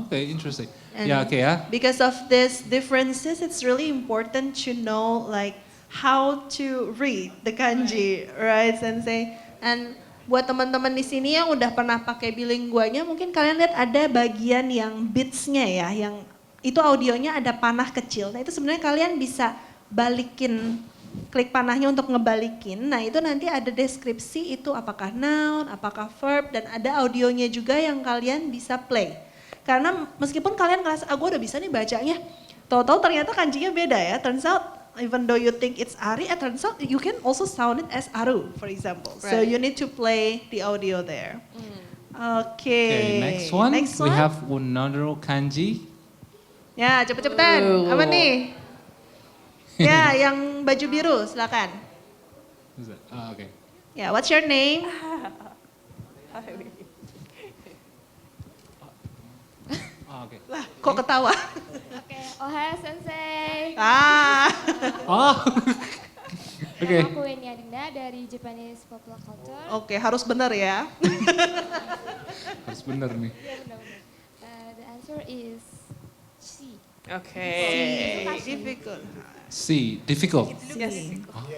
Okay, interesting. And Ya, oke ya. Because of these differences, it's really important to know like how to read the kanji, right, Sensei? And buat teman-teman di sini yang udah pernah pakai bilinguanya, mungkin kalian lihat ada bagian yang beats-nya ya, yang itu audionya ada panah kecil. Nah itu sebenarnya kalian bisa balikin, klik panahnya untuk ngebalikin. Nah itu nanti ada deskripsi itu apakah noun, apakah verb, dan ada audionya juga yang kalian bisa play. Karena meskipun kalian ngerasa, gue udah bisa nih bacanya, tahu-tahu ternyata kanjinya beda ya. Turns out, even though you think it's Ari, it turns out you can also sound it as Aru, for example. So Right. you need to play the audio there. Okay, next one. We have another kanji. Ya, cepet-cepetan. Apa nih? Ya, yang baju biru, silakan. Okay. Ya, what's your name? Okay. Lah, kok ketawa? Oke, Ohaya Sensei. Oh. Oke. Nama aku Weni Adinda dari Japanese Popular Culture. Oke, harus benar ya. Harus bener nih. Iya benar-benar. The answer is C. Okay. Difficult. C, difficult.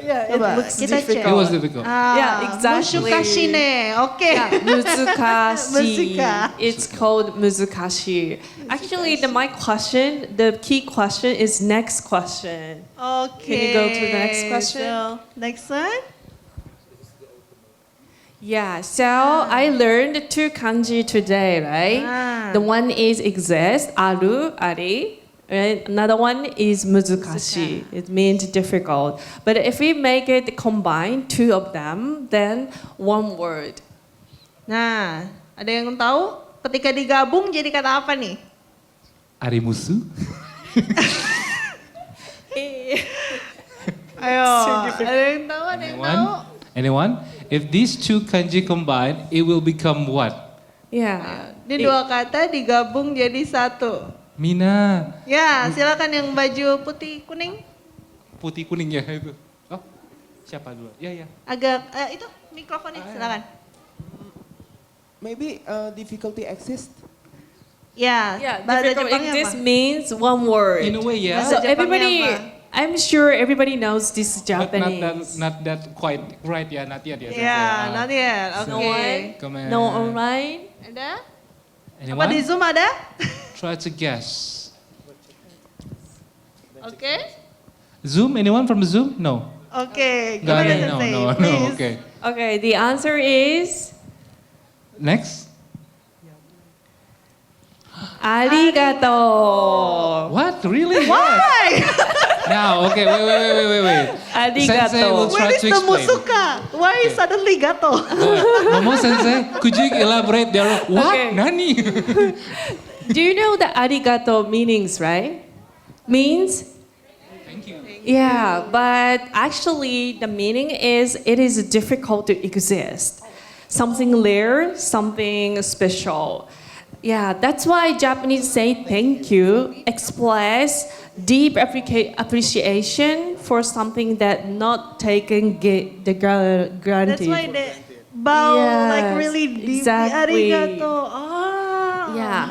Ya, coba kita cek. It was difficult. Yeah, exactly. Musukashi ne. Oke. Yeah, muzukashi. Muzuka. It's called muzukashi. Actually, my question, the key question is next question. Okay. Can you go to the next question? So, next one. Yeah, so I learned two kanji today, right? The one is exist, aru, ari. Right? Another one is muzukashi. It means difficult. But if we make it combine, two of them, then one word. Nah, ada yang tahu ketika digabung jadi kata apa nih? Arimusu. Ayo, ada yang tahu? Ada yang tahu? Anyone? If these two kanji combine, it will become what? Yeah. Ini dua kata digabung jadi satu. Mina. Ya, silakan yang baju putih kuning. Putih kuning ya itu. Oh, siapa dulu? Ya, ya. Agak itu mikrofonnya, silakan. Maybe difficulty exists. Ya, Yeah, bahasa difficult Jepangnya English apa? means one word. In a way, yeah. Bahasa So Jepangnya everybody, apa? I'm sure everybody knows this But Japanese. not that quite right ya, not yet ya. Ya, not yet. No Oke. one? Come on. No online? Ada? Anyone? Apa di Zoom ada? Try to guess. Oke. Zoom? Anyone from Zoom? No. Oke, Nggak gimana ada. No, Sensei? no, no. Please. Okay. Okay, the answer is Next. arigato. What? Really? Why? Now, okay, wait. Sensei will Arigato. try Where is to the explain. musuka? Why suddenly gato? Momo Sensei, could you elaborate there? What? Okay. Nani? Do you know the arigato meanings, right? Means Thank you. yeah, but actually the meaning is it is difficult to exist. Something rare, something special. Yeah, that's why Japanese say thank you, express deep appreciation for something that not taken granted. That's why they bow like Yes, really deep. exactly. Arigato. Ah. Yeah.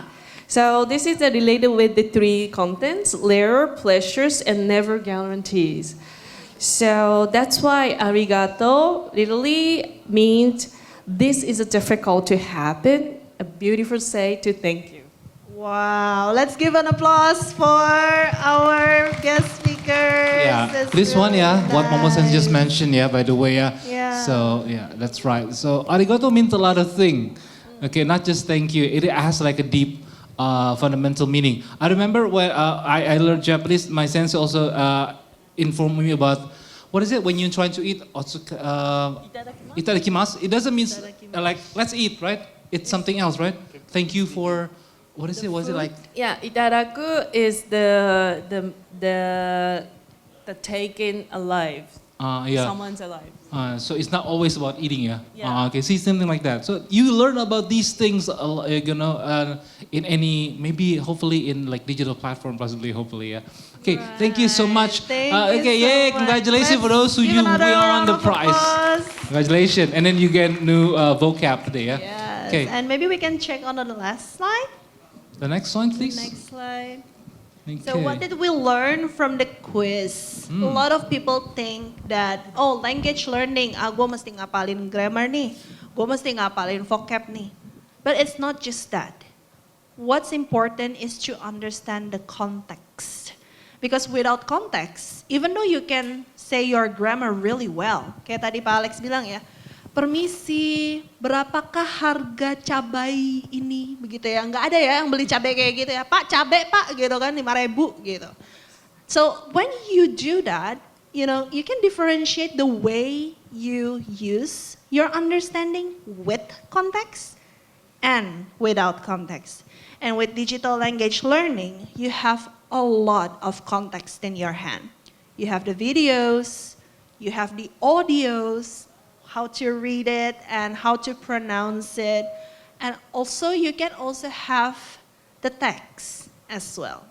So this is related with the three contents: rare, pleasures, and never guarantees. So that's why arigato literally means this is difficult to happen. A beautiful say to thank you. Wow, let's give an applause for our guest speakers. Yeah, That's this one, really yeah, what Momo Sensei just nice. mentioned, yeah, by the way, yeah. Yeah. So, yeah, that's right. So, arigato means a lot of things. Okay, not just thank you. It has like a deep fundamental meaning. I remember when I learned Japanese, my sensei also informed me about what is it when you're trying to eat? Itadakimasu. It doesn't mean like let's eat, right? It's something else, right? Thank you for, what is it? Was it like? Yeah, itadaku is the taking alive. Yeah. Someone's alive. So it's not always about eating, yeah? Yeah. Okay, see, something like that. So you learn about these things, in any, maybe hopefully in like digital platform, possibly, hopefully, yeah. Okay, thank you so much. Thank Okay, you so yay, much. congratulations for those who Give you another won round the of prize. applause. Congratulations, and then you get new vocab today, yeah? Yes. Okay, And maybe we can check on the last slide. the next one, please. Next slide. Okay. So what did we learn from the quiz? A lot of people think that, oh, language learning, gue mesti ngapalin grammar nih, gue mesti ngapalin vocab nih. But it's not just that. What's important is to understand the context. Because without context, even though you can say your grammar really well, kayak tadi Pak Alex bilang ya, permisi, berapakah harga cabai ini? Begitu ya, nggak ada ya yang beli cabai kayak gitu ya. Pak, cabai pak, gitu kan, 5.000 gitu. So when you do that, you know, you can differentiate the way you use your understanding with context and without context. And with digital language learning, you have a lot of context in your hand. You have the videos, you have the audios, how to read it and how to pronounce it. And also you can also have the text as well.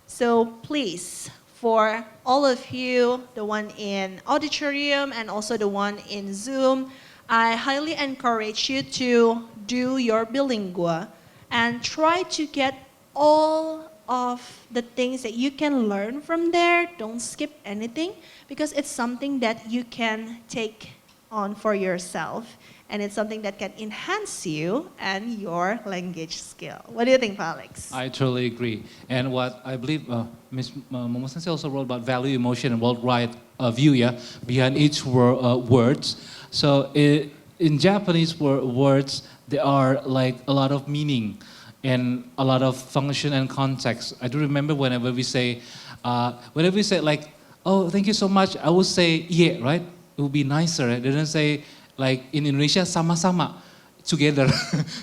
So please, for all of you, the one in auditorium and also the one in Zoom, I highly encourage you to do your bilingual and try to get all of the things that you can learn from there. Don't skip anything because it's something that you can take on for yourself and it's something that can enhance you and your language skill. What do you think, Alex? I totally agree. And what I believe Ms. Momo Sensei also wrote about value, emotion, and worldwide view, yeah, behind each words. So in Japanese words, there are like a lot of meaning and a lot of function and context. I do remember whenever we say like, oh, thank you so much, I would say, yeah, right? It would be nicer. It didn't say like in Indonesia, sama-sama, together,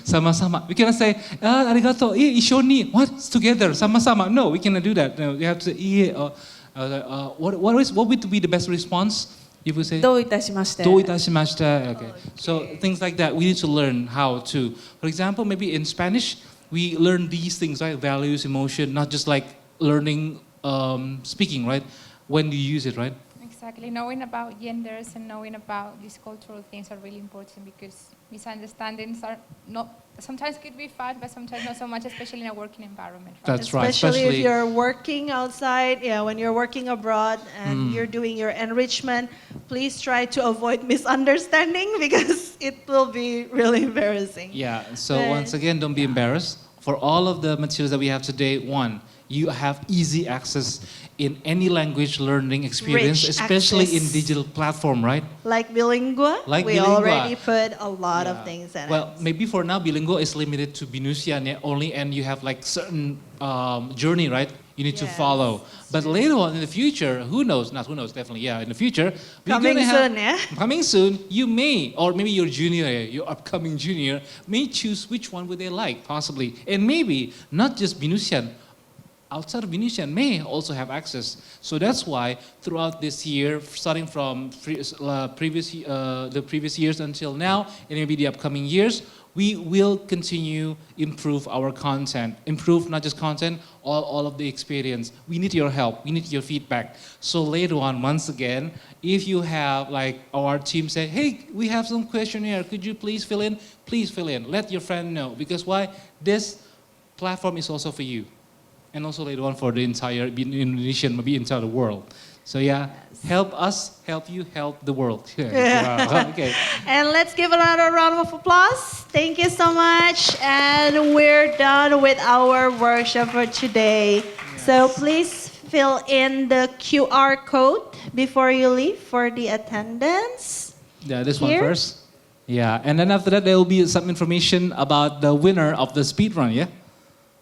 sama-sama. We cannot say, arigato, ishoni, what? Together, sama-sama. No, we cannot do that. No, we have to say, what would be the best response? If we say, どういたしまして。どういたしました. Okay. So things like that, we need to learn how to. For example, maybe in Spanish, we learn these things, right? Values, emotion, not just like learning speaking, right? When do you use it, right? Exactly. Knowing about genders and knowing about these cultural things are really important because misunderstandings are not, sometimes could be fun, but sometimes not so much, especially in a working environment. Right? That's right. Especially if you're working outside, yeah, when you're working abroad and you're doing your enrichment, please try to avoid misunderstanding because it will be really embarrassing. Yeah, so once again, don't be embarrassed. For all of the materials that we have today, one, you have easy access in any language learning experience, Rich especially in access. digital platform, right? Like bilingual, Like we bilingual. already put a lot of things in Well, it. maybe for now, bilingual is limited to Binusian only, and you have like certain journey, right? You need to follow. But later on in the future, who knows? Not who knows, definitely, yeah. In the future, we're Coming gonna have, soon, yeah? Coming soon, you may, or maybe your junior, your upcoming junior, may choose which one would they like, possibly. And maybe not just Binusian, outside of Venetian may also have access. So that's why throughout this year, starting from the previous years until now, and maybe the upcoming years, we will continue improve our content. Improve not just content, all of the experience. We need your help. We need your feedback. So later on, once again, if you have like our team say, hey, we have some questionnaire, could you please fill in? Please fill in. Let your friend know. Because why? This platform is also for you. And also later on for the entire Indonesian, maybe entire world. So yeah, help us, help you, help the world. Yeah. Wow. Okay. And let's give another round of applause. Thank you so much. And we're done with our workshop for today. So please fill in the QR code before you leave for the attendance. Yeah, this Here. one first. Yeah, and then after that there will be some information about the winner of the speed run, yeah?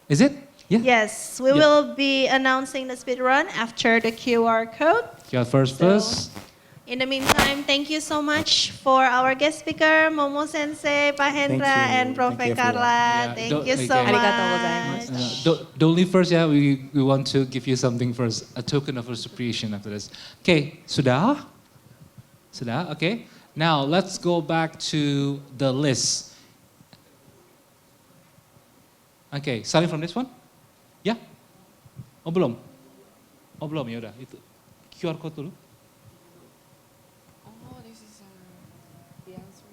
Is it? Yeah. Yes, we will be announcing the speed run after the QR code. Yeah, first. In the meantime, thank you so much for our guest speaker, Momo Sensei, Pak Hendra, you. and Prof. Thank you, Carla. everyone. Thank Yeah, you so okay. Arigatou gozaimasu. much. Don't leave first, yeah. We want to give you something first, a token of appreciation after this. Okay, sudah? Sudah, okay. Now, let's go back to the list. Okay, starting from this one? Ya? Oh, belum? Oh, belum, ya udah. Itu QR code dulu. Oh, this is the answer.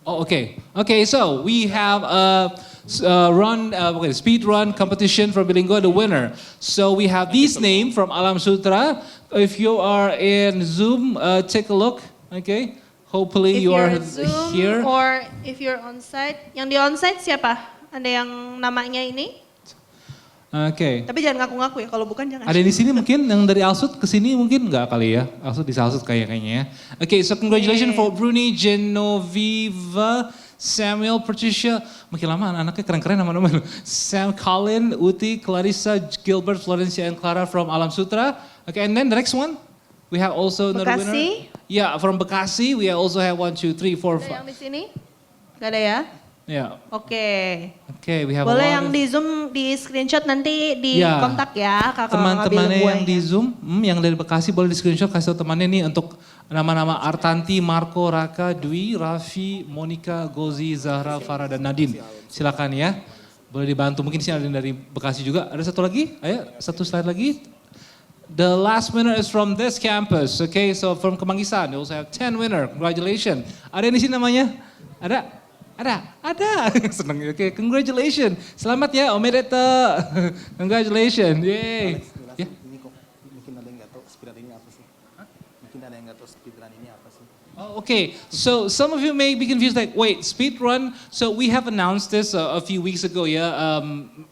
Oh, okay. Okay, so we have a speed run competition for Bilinggo, the winner. So we have this name from Alam Sutra. If you are in Zoom, take a look. Okay, hopefully If you you're are at Zoom here. or if you're on site, yang di on site siapa? Ada yang namanya ini? Okay. Tapi jangan ngaku-ngaku ya, kalau bukan jangan. Ada di sini mungkin yang dari Alsut ke sini mungkin nggak kali ya? Alsut bisa Alsut kayaknya ya. Okay, so congratulations for Bruni, Genoviva, Samuel, Patricia. Makin lama anak-anaknya keren-keren nama-nama. Sam, Colin, Uti, Clarissa, Gilbert, Florencia, and Clara from Alam Sutra. Okay, and then the next one. We have also another winner. Bekasi? Yeah, from Bekasi. We also have 1, 2, 3, 4, Ada yang 5. di sini? Gak ada ya? Yeah. Oke. Okay, we have Boleh a lot yang of- di Zoom, di screenshot nanti di Ya. kontak ya kakak Teman-temannya gue yang di Zoom, yang dari Bekasi boleh di screenshot kasih tahu temannya nih untuk nama-nama Artanti, Marco, Raka, Dwi, Raffi, Monica, Gozi, Zahra, Farah, dan Nadine. Silakan ya, boleh dibantu. Mungkin sih ada yang dari Bekasi juga. Ada satu lagi, ayo satu slide lagi. The last winner is from this campus, okay? So from Kemanggisan, we also have 10 winner. Congratulations. Ada yang di sini namanya? Ada? Ada. Senang. Oke, congratulations. Selamat ya, Omedeta. Congratulations. Yay. Ya. Ini kok mungkin ada yang nggak tahu speedrun ini apa sih? Mungkin ada yang nggak tahu speedrun ini apa sih? Oh, okay, so some of you may be confused, like, wait, speed run. So we have announced this a few weeks ago,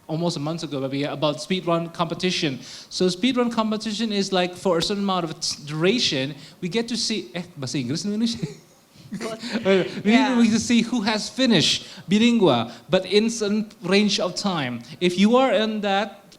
almost a month ago, maybe, about speed run competition. So speed run competition is like for a certain amount of duration, we get to see. Bahasa Inggris Indonesia. We need to see who has finished bilingua, but in some range of time. If you are in that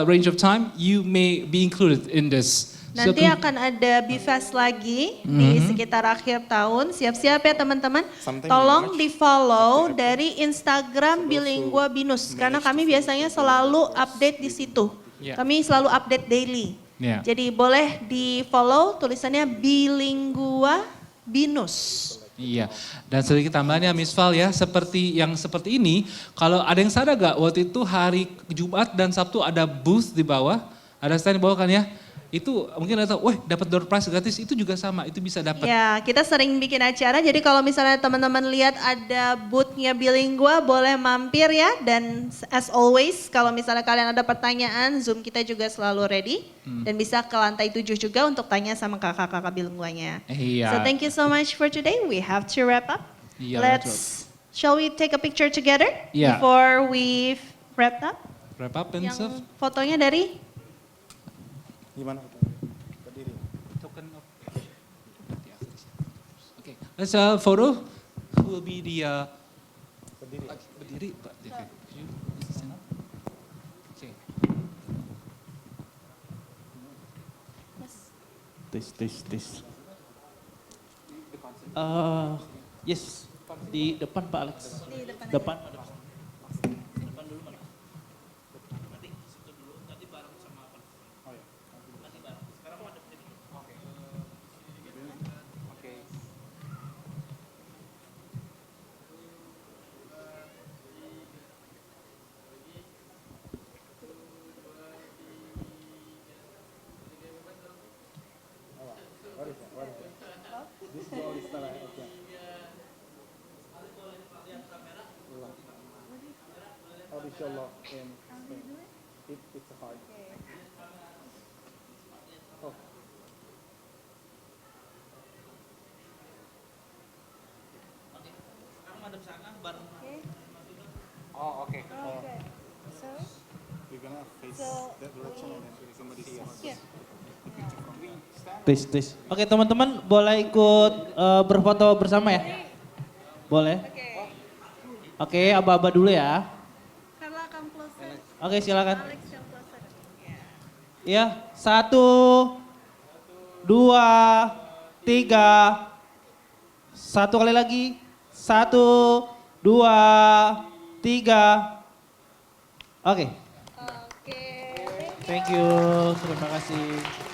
range of time, you may be included in this. Nanti akan ada BFest lagi di sekitar akhir tahun. Siap-siap ya teman-teman. Tolong di-follow dari Instagram Bilingua Binus. Karena kami biasanya selalu update di situ. Kami selalu update daily. Jadi boleh di-follow tulisannya Bilingua Binus. Iya, dan sedikit tambahannya Miss Val ya, seperti ini, kalau ada yang sadar gak, waktu itu hari Jumat dan Sabtu ada booth di bawah, ada stand di bawah kan ya, itu mungkin ada tahu, wah dapat door prize gratis, itu juga sama, itu bisa dapat. Ya, kita sering bikin acara, jadi kalau misalnya teman-teman lihat ada booth-nya Bilingua, boleh mampir ya. Dan as always, kalau misalnya kalian ada pertanyaan, Zoom kita juga selalu ready. Dan bisa ke lantai 7 juga untuk tanya sama kakak-kakak Bilinguanya. Iya. So thank you so much for today. We have to wrap up. Iya, Shall we take a picture together Iya. before we wrap up? Wrap up and stuff. Yang fotonya dari? Gimana? Berdiri. Token of. Okay, let's photo. Who will be the berdiri? Pak. Okay. You stand up. Okay. Tes. Yes, di depan Pak Alex. Di depan. Depan. Inshallah, it's hard. Oh. Oh, okay. So, We're gonna face that direction and then somebody see us. yeah. Tes. Oke teman-teman boleh ikut berfoto bersama ya? Boleh? Oke, aba-aba dulu ya. Carla, come closer. Oke silakan. Alex, come closer. Yeah. Ya, 1, 2, 3. 1 kali lagi. 1, 2, 3. Oke. Oke. Thank you. Terima kasih.